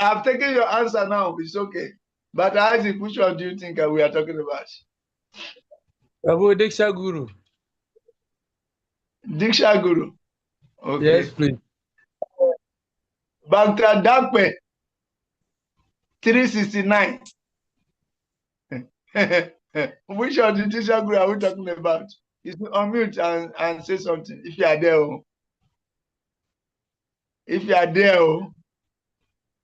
I've taken your answer now. It's okay. But Isaac, which one do you think we are talking about? Prabhu Diksha Guru. Diksha Guru. Okay. Yes, please. Bhakta Dakpe 369. Which of the Diksha Guru are we talking about? You unmute and say something if you are there. If you are there,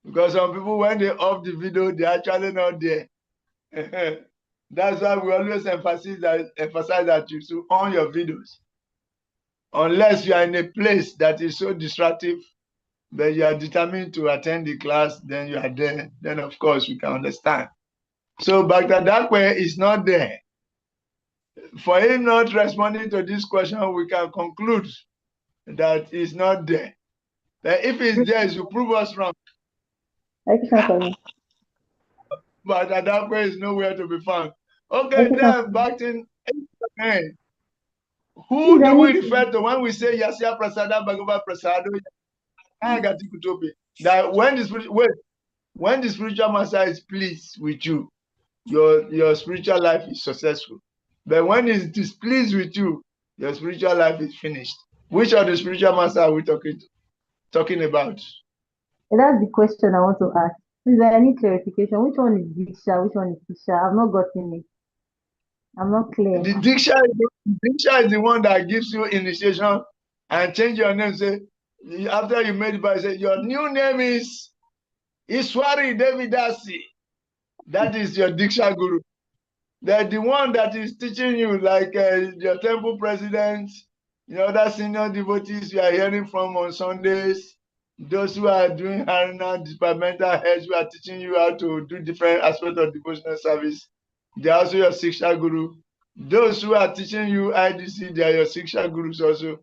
because some people, when they off the video, they're actually not there. That's why we always emphasize that you should on your videos. Unless you are in a place that is so distractive, but you are determined to attend the class, then you are there. Then, of course, we can understand. So, Bhakta Dakwe is not there. For him not responding to this question, we can conclude that he's not there. But if he's there, he will prove us wrong. Bhakta Dakwe is nowhere to be found. Okay, then back in who do we refer to when we say Yasya Prasada Bhagava Prasado? That when the spiritual master is pleased with you, your spiritual life is successful. But when he's displeased with you, your spiritual life is finished. Which of the spiritual master are we talking about? That's the question I want to ask. Is there any clarification? Which one is Diksha? Which one is Tisha? I've not gotten it. I'm not clear. The Diksha is the one that gives you initiation and change your name. Say after you made it, by say your new name is Iswari Devidasi. That is your Diksha Guru. They're the one that is teaching you, like your temple president, other senior devotees you are hearing from on Sundays. Those who are doing Harina, departmental heads who are teaching you how to do different aspects of devotional service. They are also your Siksha Guru. Those who are teaching you IDC, they are your Siksha Gurus also.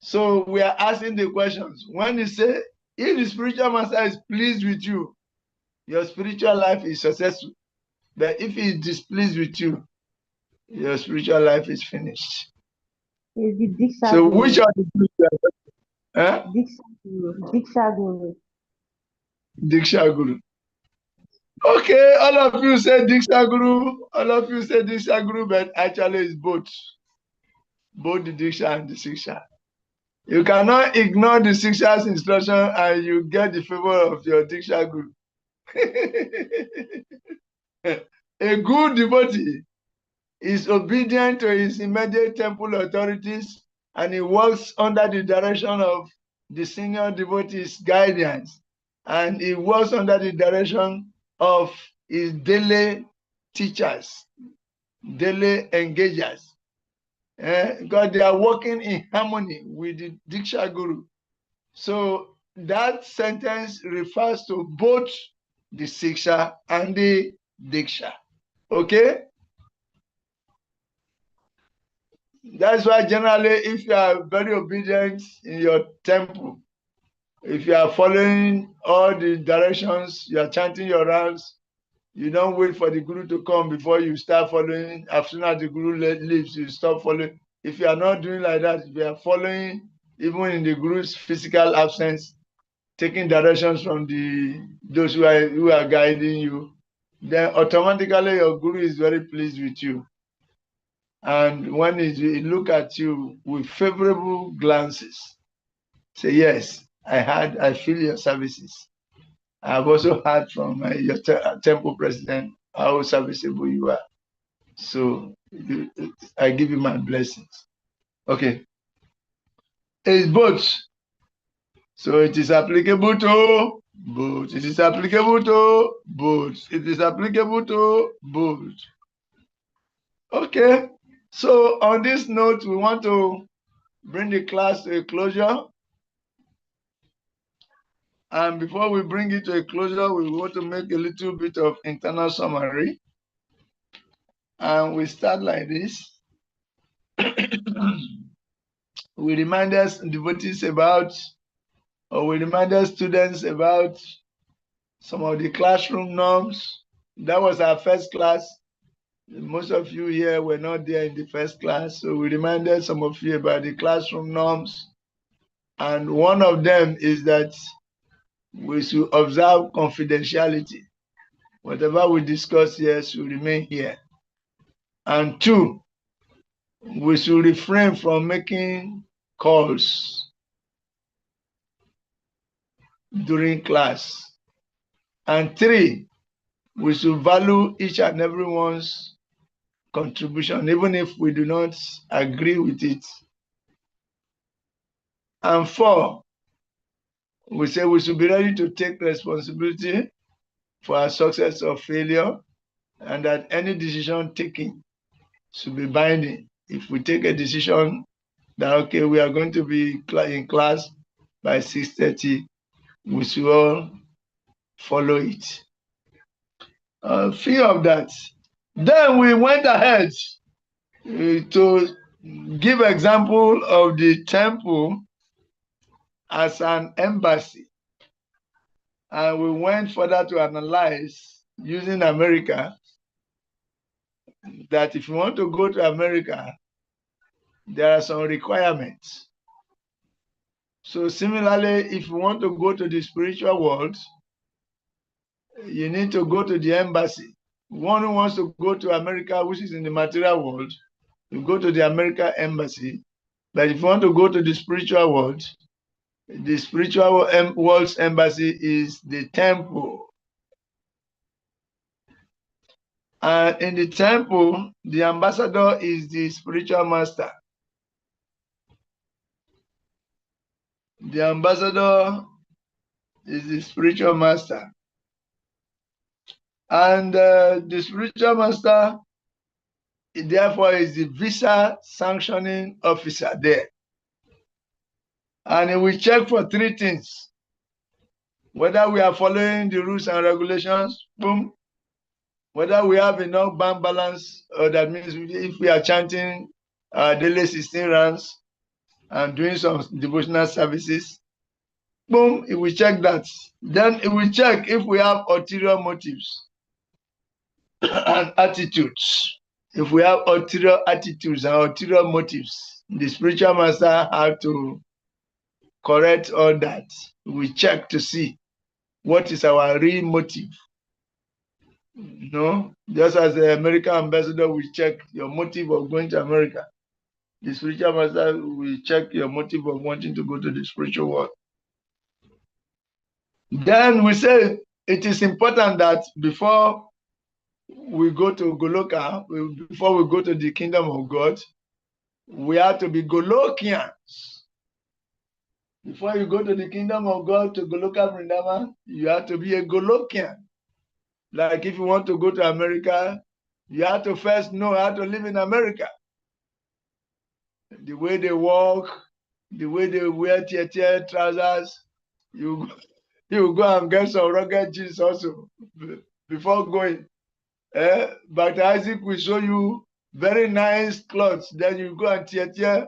So we are asking the questions. When you say, if the spiritual master is pleased with you, your spiritual life is successful. But if he is displeased with you, your spiritual life is finished. Is the Diksha So Guru. which of the huh? Diksha Guru. Diksha Guru. Okay, all of you say Diksha Guru. All of you say Diksha Guru, but actually it's both. Both the Diksha and the Siksha. You cannot ignore the Siksha's instruction and you get the favor of your Diksha Guru. A good devotee is obedient to his immediate temple authorities, and he works under the direction of the senior devotees' guidance, and he works under the direction of his daily teachers, daily engagers, because they are working in harmony with the Diksha Guru. So that sentence refers to both the Siksha and the Diksha. Okay? That's why generally, if you are very obedient in your temple, if you are following all the directions, you are chanting your rounds, you don't wait for the Guru to come before you start following. As soon as the Guru leaves, you stop following. If you are not doing like that, if you are following even in the Guru's physical absence, taking directions from those who are guiding you, then automatically your Guru is very pleased with you. And when he look at you with favorable glances, say, yes, I feel your services. I've also heard from your temple president how serviceable you are. So I give you my blessings. Okay. It's both. So it is applicable to both. It is applicable to both. It is applicable to both. Okay. So on this note, we want to bring the class to a closure. And before we bring it to a closure, we want to make a little bit of internal summary. And we start like this. We remind us devotees about, or we remind us students about some of the classroom norms. That was our first class. Most of you here were not there in the first class. So we reminded some of you about the classroom norms. And one of them is that we should observe confidentiality. Whatever we discuss here should remain here. And 2, we should refrain from making calls during class. And 3, we should value each and everyone's contribution, even if we do not agree with it. And 4, we say we should be ready to take responsibility for our success or failure, and that any decision taken should be binding. If we take a decision that, okay, we are going to be in class by 6:30, we should all follow it. Few of that. Then we went ahead to give example of the temple as an embassy. And we went further to analyze, using America, that if you want to go to America, there are some requirements. So similarly, if you want to go to the spiritual world, you need to go to the embassy. One who wants to go to America, which is in the material world, you go to the American embassy. But if you want to go to the spiritual world world's embassy is the temple. And in the temple, the ambassador is the spiritual master. The ambassador is the spiritual master. And the spiritual master, therefore, is the visa sanctioning officer there. And he will check for 3 things. Whether we are following the rules and regulations, boom. Whether we have enough bank balance, or that means if we are chanting daily 16 rounds and doing some devotional services, boom, it will check that. Then it will check if we have ulterior motives and attitudes. If we have ulterior attitudes and ulterior motives, the spiritual master has to correct all that. We check to see what is our real motive. No, just as the American ambassador will check your motive of going to America, the spiritual master will check your motive of wanting to go to the spiritual world. Then we say it is important that before we go to Goloka, before we go to the kingdom of God, we have to be Golokians. Before you go to the kingdom of God, to Goloka Vrindavan, you have to be a Golokian. Like if you want to go to America, you have to first know how to live in America. The way they walk, the way they wear tear trousers, you go and get some rugged jeans also before going. But Isaac will show you very nice clothes. Then you go and tear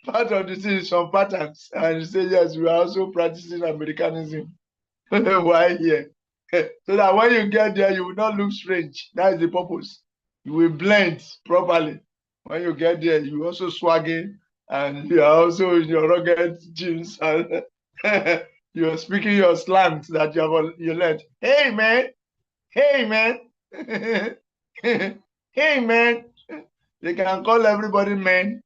part of the thing, some patterns, and you say, yes, we are also practicing Americanism. Why here? So that when you get there, you will not look strange. That is the purpose. You will blend properly. When you get there, you also swagging, and you are also in your rugged jeans, and you are speaking your slangs that you learned. Hey man, hey man, hey man. They can call everybody man.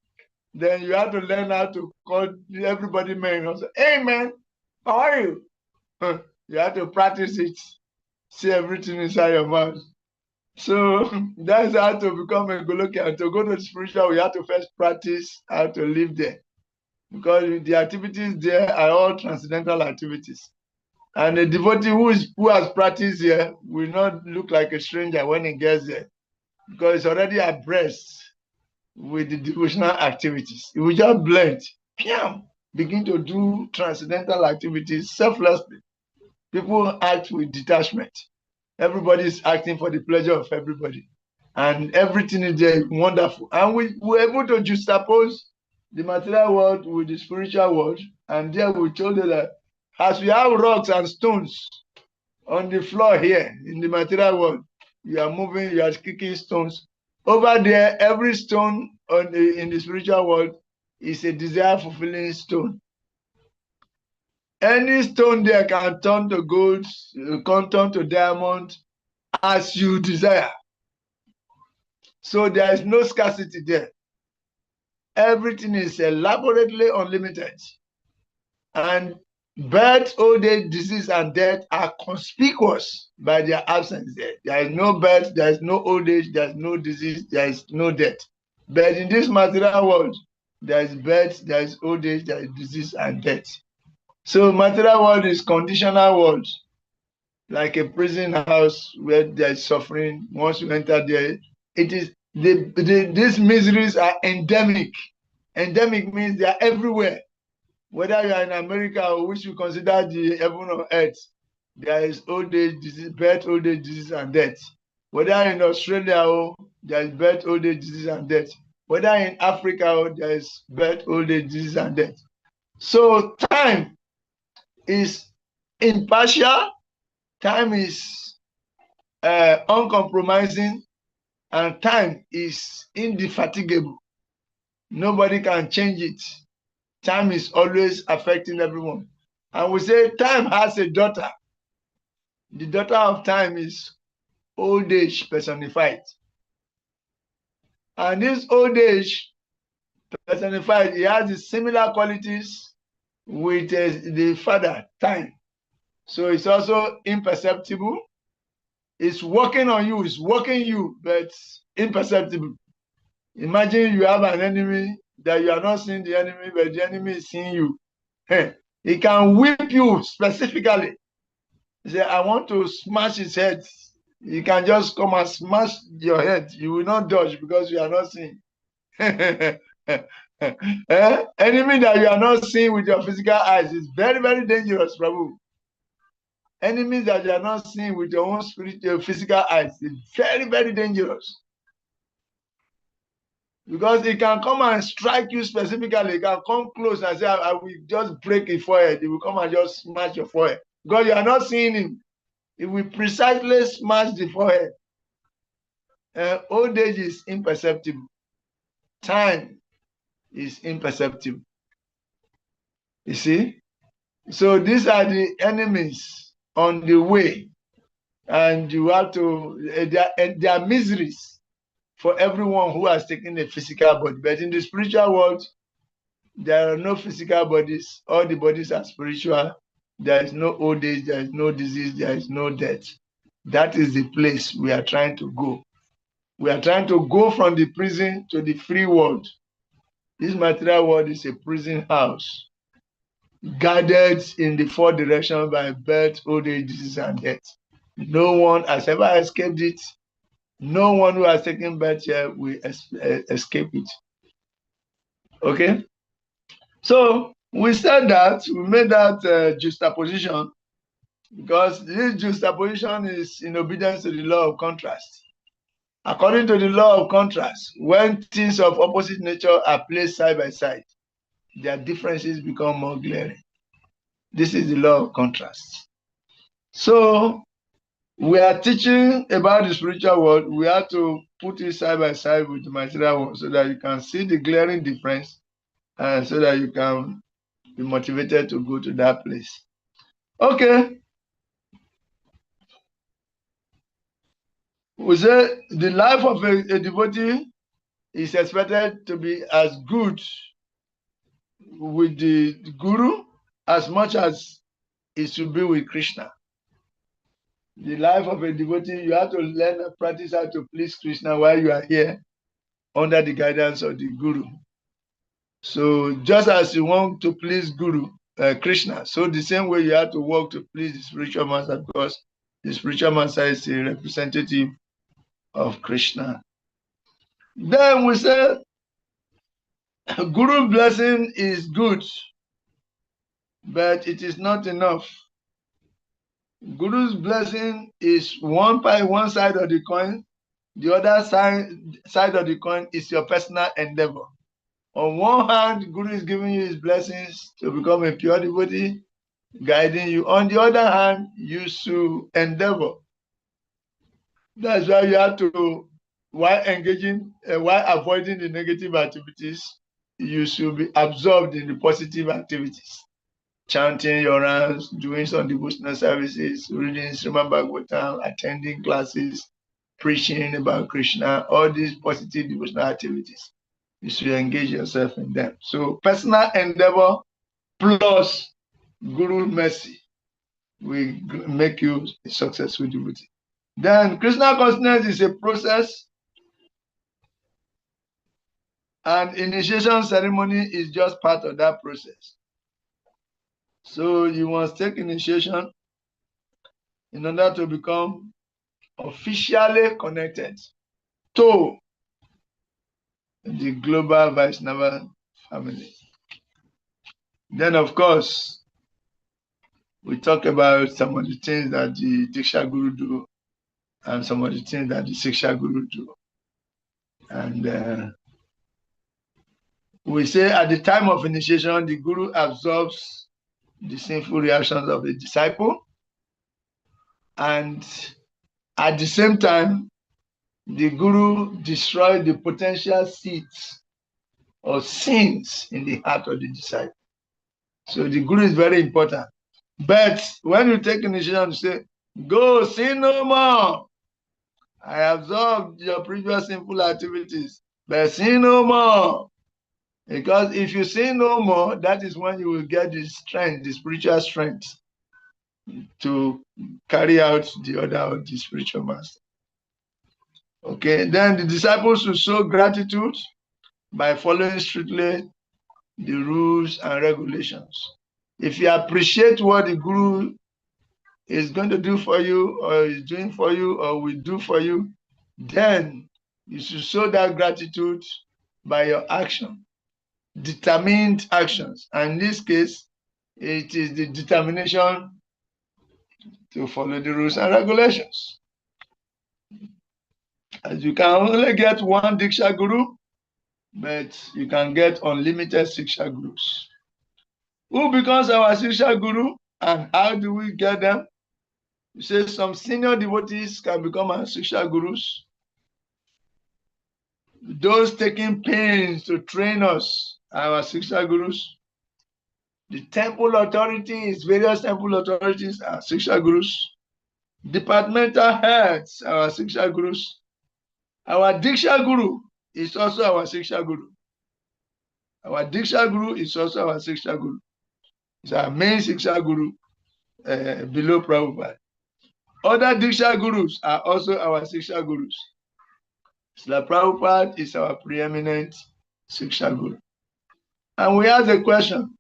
Then you have to learn how to call everybody man. Also, hey man, how are you? You have to practice it. See everything inside your mouth. So that's how to become a Golokian. To go to the spiritual, we have to first practice how to live there. Because the activities there are all transcendental activities. And a devotee who has practiced here will not look like a stranger when he gets there. Because it's already abreast with the devotional activities. It will just blend. Begin to do transcendental activities selflessly. People act with detachment. Everybody is acting for the pleasure of everybody. And everything is there wonderful. And we were able to juxtapose the material world with the spiritual world. And there we told you that as we have rocks and stones on the floor here in the material world, you are moving, you are kicking stones. Over there, every stone in the spiritual world is a desire-fulfilling stone. Any stone there can turn to gold, can turn to diamond as you desire. So there is no scarcity there. Everything is elaborately unlimited. And birth, old age, disease, and death are conspicuous by their absence there. There is no birth, there is no old age, there is no disease, there is no death. But in this material world, there is birth, there is old age, there is disease, and death. So material world is conditional world, like a prison house where there is suffering. Once you enter there, it is these miseries are endemic. Endemic means they are everywhere. Whether you are in America or which you consider the heaven on earth, there is old age, disease, birth, old age, disease, and death. Whether in Australia, there is birth, old age, disease, and death. Whether in Africa, there is birth, old age, disease, and death. So time is impartial, time is uncompromising, and time is indefatigable. Nobody can change it. Time is always affecting everyone. And we say time has a daughter. The daughter of time is old age personified. And this old age personified, it has the similar qualities with the father, time. So it's also imperceptible. It's working on you, it's working you, but imperceptible. Imagine you have an enemy that you are not seeing the enemy, but the enemy is seeing you. He can whip you specifically. He say, I want to smash his head. He can just come and smash your head. You will not dodge because you are not seeing. Enemy that you are not seeing with your physical eyes is very, very dangerous, Prabhu. Enemies that you are not seeing with your own spiritual physical eyes is very, very dangerous. Because it can come and strike you specifically. It can come close and say, I will just break his forehead. It will come and just smash your forehead. Because you are not seeing him. It will precisely smash the forehead. Old age is imperceptible. Time is imperceptible. You see? So these are the enemies on the way. And you have to, there are miseries for everyone who has taken a physical body. But in the spiritual world, there are no physical bodies. All the bodies are spiritual. There is no old age, there is no disease, there is no death. That is the place we are trying to go. We are trying to go from the prison to the free world. This material world is a prison house, guarded in the four directions by birth, old age, disease, and death. No one has ever escaped it. No one who has taken birth here will escape it. Okay? So we said that, we made that juxtaposition, because this juxtaposition is in obedience to the law of contrast. According to the law of contrast, when things of opposite nature are placed side by side, their differences become more glaring. This is the law of contrast. So we are teaching about the spiritual world. We have to put it side by side with the material world so that you can see the glaring difference, and so that you can be motivated to go to that place. Okay. We say the life of a devotee is expected to be as good with the guru as much as it should be with Krishna. The life of a devotee, you have to learn and practice how to please Krishna while you are here under the guidance of the guru. So just as you want to please Krishna, so the same way you have to work to please the spiritual master, because the spiritual master is a representative of Krishna. Then we say Guru blessing is good, but it is not enough. Guru's blessing is one side of the coin. The other side of the coin is your personal endeavor. On one hand, Guru is giving you his blessings to become a pure devotee, guiding you. On the other hand, you should endeavor. That's why you have to, while avoiding the negative activities, you should be absorbed in the positive activities. Chanting your rounds, doing some devotional services, reading Srimad Bhagavatam, attending classes, preaching about Krishna, all these positive devotional activities. You should engage yourself in them. So personal endeavor plus Guru mercy will make you a successful devotee. Then Krishna consciousness is a process, and initiation ceremony is just part of that process. So you must take initiation in order to become officially connected to the global Vaishnava family. Then, of course, we talk about some of the things that the Diksha Guru do and some of the things that the Siksha Guru do. And we say at the time of initiation, the Guru absorbs the sinful reactions of the disciple, and at the same time, the Guru destroys the potential seeds or sins in the heart of the disciple. So the Guru is very important. But when you take initiation, you say, go, sin no more. I absorbed your previous sinful activities, but sin no more. Because if you sin no more, that is when you will get the strength, the spiritual strength, to carry out the order of the spiritual master. Okay, then the disciples will show gratitude by following strictly the rules and regulations. If you appreciate what the Guru is going to do for you, or is doing for you, or will do for you, then you should show that gratitude by your action, determined actions. And in this case, it is the determination to follow the rules and regulations. As you can only get one Diksha Guru, but you can get unlimited Siksha Gurus. Who becomes our Siksha Guru, and how do we get them? You say some senior devotees can become our Siksha Gurus. Those taking pains to train us are our Siksha Gurus. The temple authorities, various temple authorities are Siksha Gurus. Departmental heads are our Siksha Gurus. Our Diksha Guru is also our Siksha Guru. Our Diksha Guru is also our Siksha Guru. It's our main Siksha Guru below Prabhupada. Other Diksha Gurus are also our Siksha Gurus. Srila Prabhupada is our preeminent Siksha Guru. And we ask a question.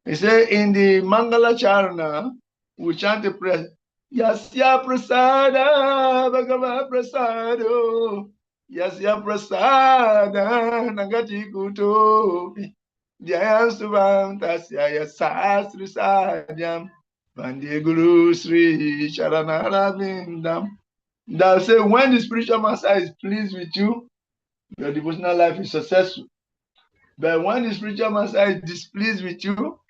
He said in the Mangala Charana, we chant the prayer, Yasya Prasada Bhagava Prasado, Yasya Prasada Nagati Kuto, Jaya Subham Tasya Sastri Sadyam, Vande Guru Sri Charanara Vindam. That say when the spiritual master is pleased with you, your devotional life is successful. But when the spiritual master is displeased with you,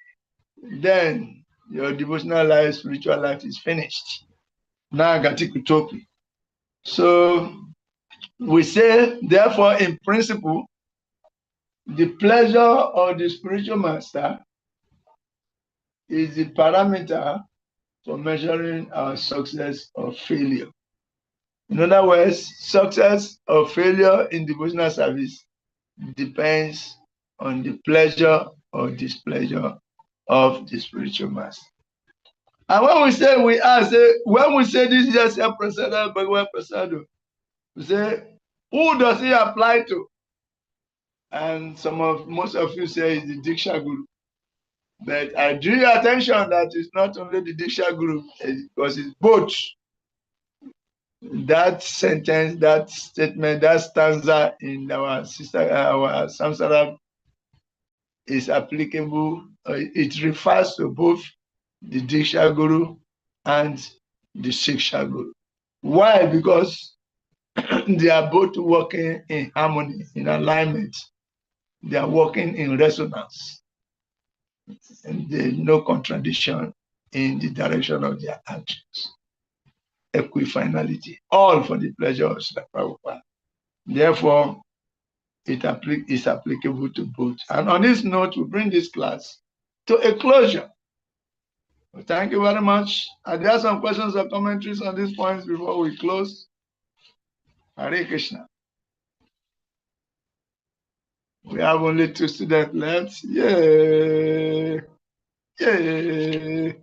then your devotional life, spiritual life is finished. Nagatikutopi. So we say, therefore, in principle, the pleasure of the spiritual master is the parameter for measuring our success or failure. In other words, success or failure in devotional service depends on the pleasure or displeasure of the spiritual master. And when we say when we say this yes, Prasada, Bhagavad Prasado, we say, who does it apply to? And most of you say it's the Diksha Guru. But I drew your attention that it's not only the Diksha Guru, because it's both. That sentence, that statement, that stanza in our Samsara is applicable. It refers to both the Diksha Guru and the Siksha Guru. Why? Because they are both working in harmony, in alignment. They are working in resonance. And there's no contradiction in the direction of their actions. Equifinality, all for the pleasure of Srila Prabhupada. Therefore, it is applicable to both. And on this note, we bring this class to a closure. Well, thank you very much. Are there some questions or commentaries on these points before we close? Hare Krishna. We have only 2 students left. Yay! Yay!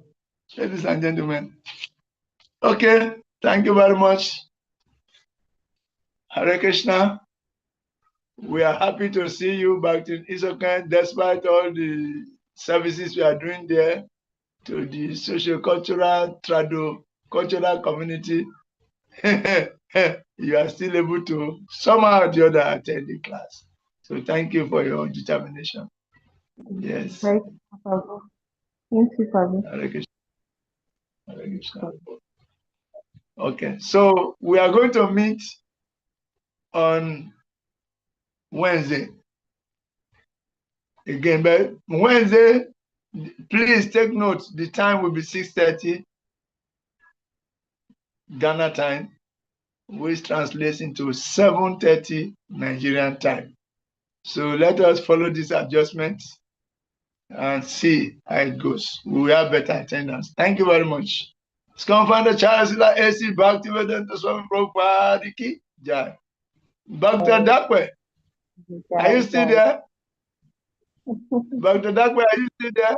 Ladies and gentlemen. Okay, thank you very much. Hare Krishna. We are happy to see you back in Isokan despite all the services we are doing there to the socio-cultural, cultural community. You are still able to somehow or the other attend the class. So thank you for your determination. Yes. Right. Thank you, Father. Hare Krishna. Hare Krishna. Okay, so we are going to meet on Wednesday. Again, but Wednesday, please take note, the time will be 6:30 Ghana time, which translates into 7:30 Nigerian time. So let us follow this adjustment and see how it goes. We will have better attendance. Thank you very much. Founder Charles AC Bhaktivedanta Swami Prabhupada Ki Jai. Bhakta Dakwe, are you still there? Bhakta Dakwe, are you still there?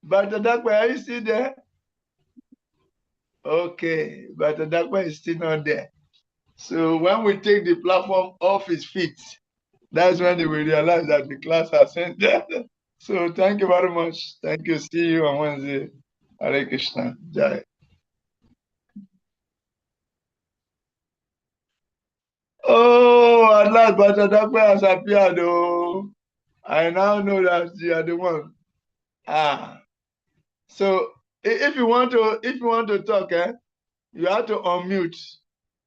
Bhakta Dakwe, are you still there? Okay, Bhakta Dakwe is still not there. So when we take the platform off his feet, that's when they will realize that the class has ended. So thank you very much. Thank you. See you on Wednesday. Hare Krishna. Jai. Oh, at last, Bhakta Dakwe has appeared. Oh, I now know that you are the one. So if you want to talk, you have to unmute.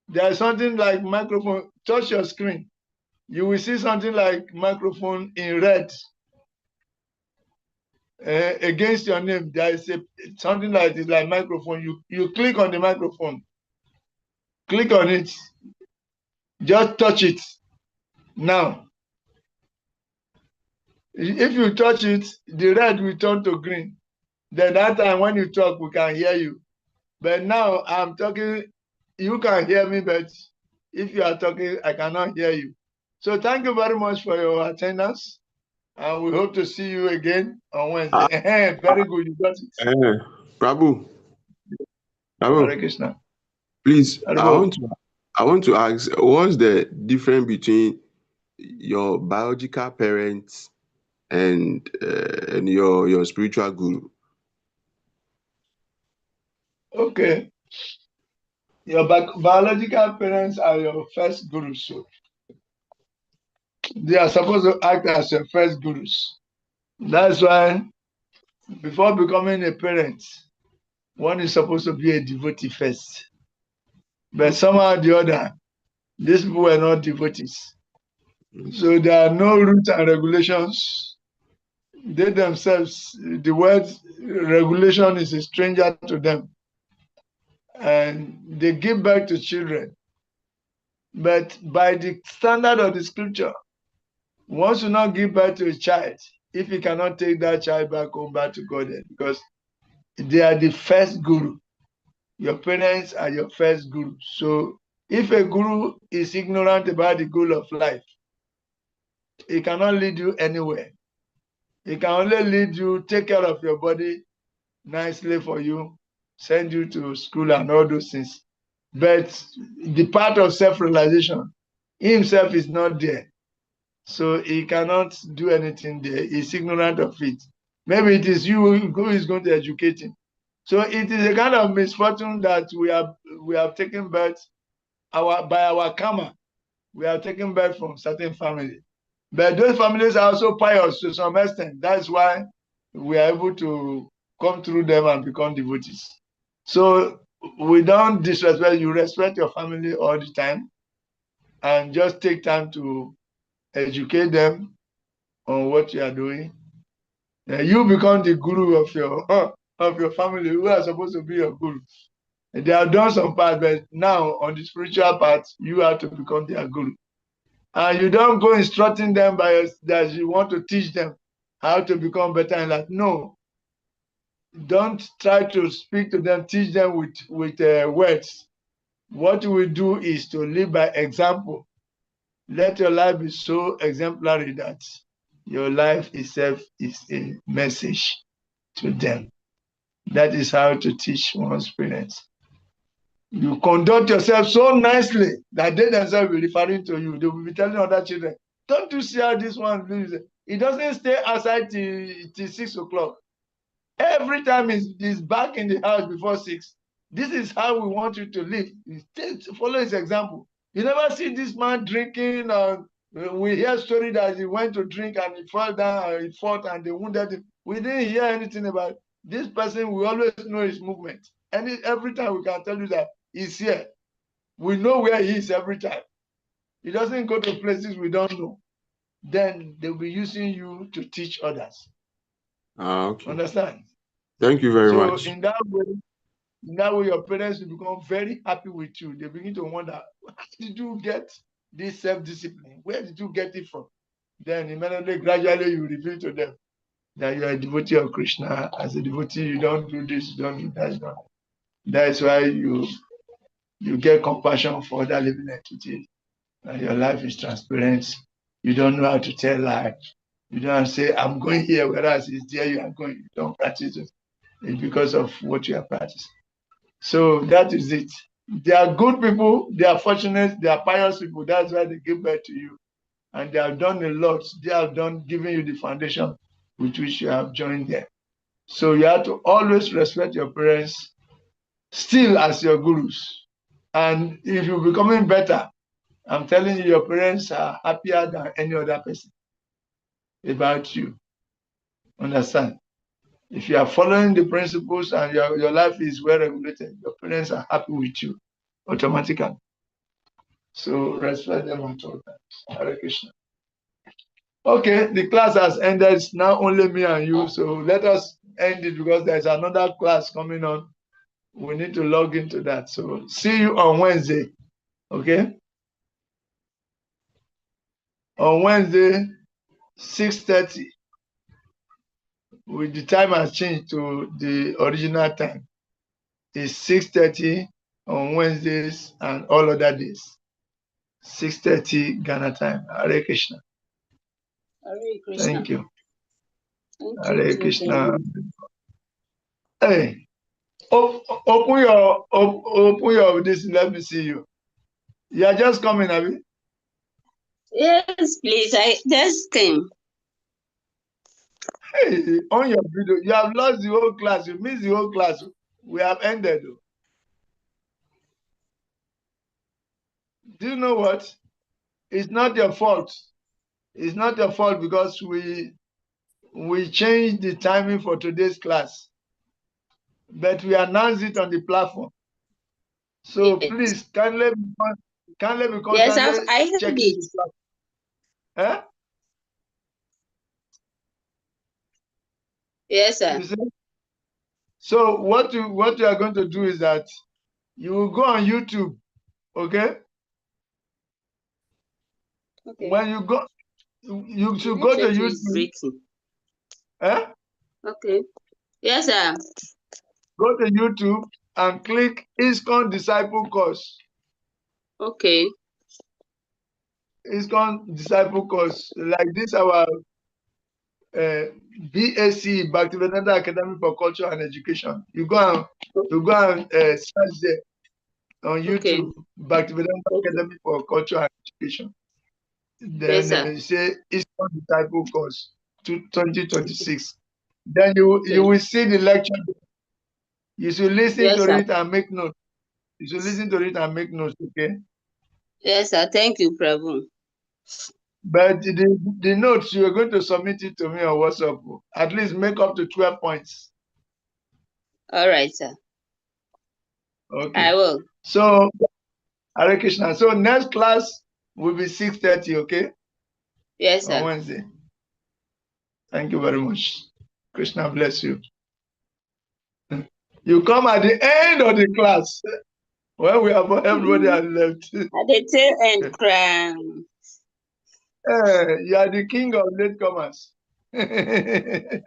There's something like microphone. Touch your screen. You will see something like microphone in red against your name. There is something like this, like microphone. You click on the microphone. Click on it. Just touch it. Now, if you touch it, the red will turn to green. Then that time when you talk, we can hear you. But now I'm talking, you can hear me, but if you are talking, I cannot hear you. So thank you very much for your attendance. And we hope to see you again on Wednesday. Very good, you got it. Prabhu. Hare Krishna. Please, Hare I I want to ask, what's the difference between your biological parents and your spiritual guru? Okay. Your biological parents are your first gurus. So they are supposed to act as your first gurus. That's why before becoming a parent, one is supposed to be a devotee first. But somehow or the other, these people were not devotees. So there are no rules and regulations. They themselves, the word regulation is a stranger to them. And they give birth to children. But by the standard of the scripture, once you not give birth to a child, if you cannot take that child back home, back to God, because they are the first guru. Your parents are your first guru. So if a guru is ignorant about the goal of life, he cannot lead you anywhere. He can only lead you, take care of your body nicely for you, send you to school and all those things. But the part of self-realization, he himself is not there. So he cannot do anything there. He's ignorant of it. Maybe it is you who is going to educate him. So it is a kind of misfortune that we have taken birth by our karma. We have taken birth from certain families. But those families are also pious to some extent. That's why we are able to come through them and become devotees. So we don't disrespect you, respect your family all the time, and just take time to educate them on what you are doing. You become the guru of your family, who are supposed to be your guru. They have done some part, but now on the spiritual part, you have to become their guru. And you don't go instructing them that you want to teach them how to become better in life. No, don't try to speak to them, teach them with words. What we do is to live by example. Let your life be so exemplary that your life itself is a message to them. That is how to teach one's parents. You conduct yourself so nicely that they themselves will be referring to you. They will be telling other children, don't you see how this one lives? It doesn't stay outside till 6 o'clock. Every time he's back in the house before 6. This is how we want you to live. Follow his example. You never see this man drinking. We hear story that he went to drink and he fell down, he fought and they wounded him. We didn't hear anything about it. This person. We always know his movement. And every time we can tell you that he's here. We know where he is every time. He doesn't go to places we don't know. Then they'll be using you to teach others. Okay. Understand? Thank you very much. So in that way, your parents will become very happy with you. They begin to wonder, how did you get this self-discipline? Where did you get it from? Then immediately, gradually, you reveal to them that you are a devotee of Krishna. As a devotee, you don't do this, you don't do that. That's why you get compassion for other living entities. And your life is transparent. You don't know how to tell lies. You don't say, I'm going here, whereas it's there you are going. You don't practice it. It's because of what you are practicing. So that is it. They are good people. They are fortunate. They are pious people. That's why they give birth to you. And they have done a lot. They have given you the foundation with which you have joined them. So you have to always respect your parents still as your gurus. And if you're becoming better, I'm telling you, your parents are happier than any other person about you. Understand? If you are following the principles and your life is well regulated, your parents are happy with you automatically. So respect them at all times. Hare Krishna. Okay, the class has ended. It's now only me and you. So let us end it because there's another class coming on. We need to log into that. So see you on Wednesday. Okay? On Wednesday, 6:30. With the time has changed to the original time. It's 6:30 on Wednesdays and all other days. 6:30 Ghana time. Hare Krishna. Hare Krishna. Thank you. Thank Hare you. Krishna. Hey, open your this. Let me see you. You are just coming, Abi? Yes, please. I just came. Hey, on your video, you have lost the whole class. You missed the whole class. We have ended. Do you know what? It's not your fault. It's not your fault because we changed the timing for today's class, but we announced it on the platform. So Yes. please kindly be Yes, constantly I heard checking it. the platform. Eh? Yes, sir. You see? So what you are going to do is that you will go on YouTube, okay? Okay. When you go, you The should go to network is YouTube. breaking. Eh? Okay. Yes, sir. Go to YouTube and click ISKCON Disciple Course. Okay. ISKCON Disciple Course. Like this, our BAC, Bhaktivedanta Academy for Culture and Education. You go and search there on Okay. YouTube, Bhaktivedanta Okay. Academy for Culture and Education. Yes, Then sir. you say ISKCON Disciple Course 2026. Then you Okay. will see the lecture. You should listen Yes, to sir. it and make notes. You should listen to it and make notes, okay? Yes, sir. Thank you, Prabhu. But the notes, you're going to submit it to me on WhatsApp. At least make up to 12 points. All right, sir. Okay. I will. So, Hare Krishna. So next class will be 6:30, okay? Yes, On sir. Wednesday. Thank you very much. Krishna bless you. You come at the end of the class when we have everybody has left. At the tail end, crown. You are the king of latecomers. The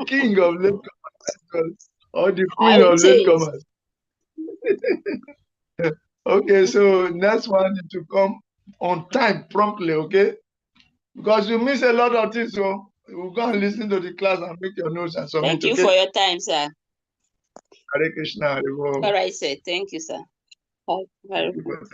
king of latecomers or the I queen will of change. latecomers. Okay, so next one is to come on time promptly, okay? Because you miss a lot of things, so you go and listen to the class and make your notes and submit, Thank you okay? for your time, sir. Hare Krishna, Hare Bo. All right, sir. Thank you, sir. Bye. Thank you for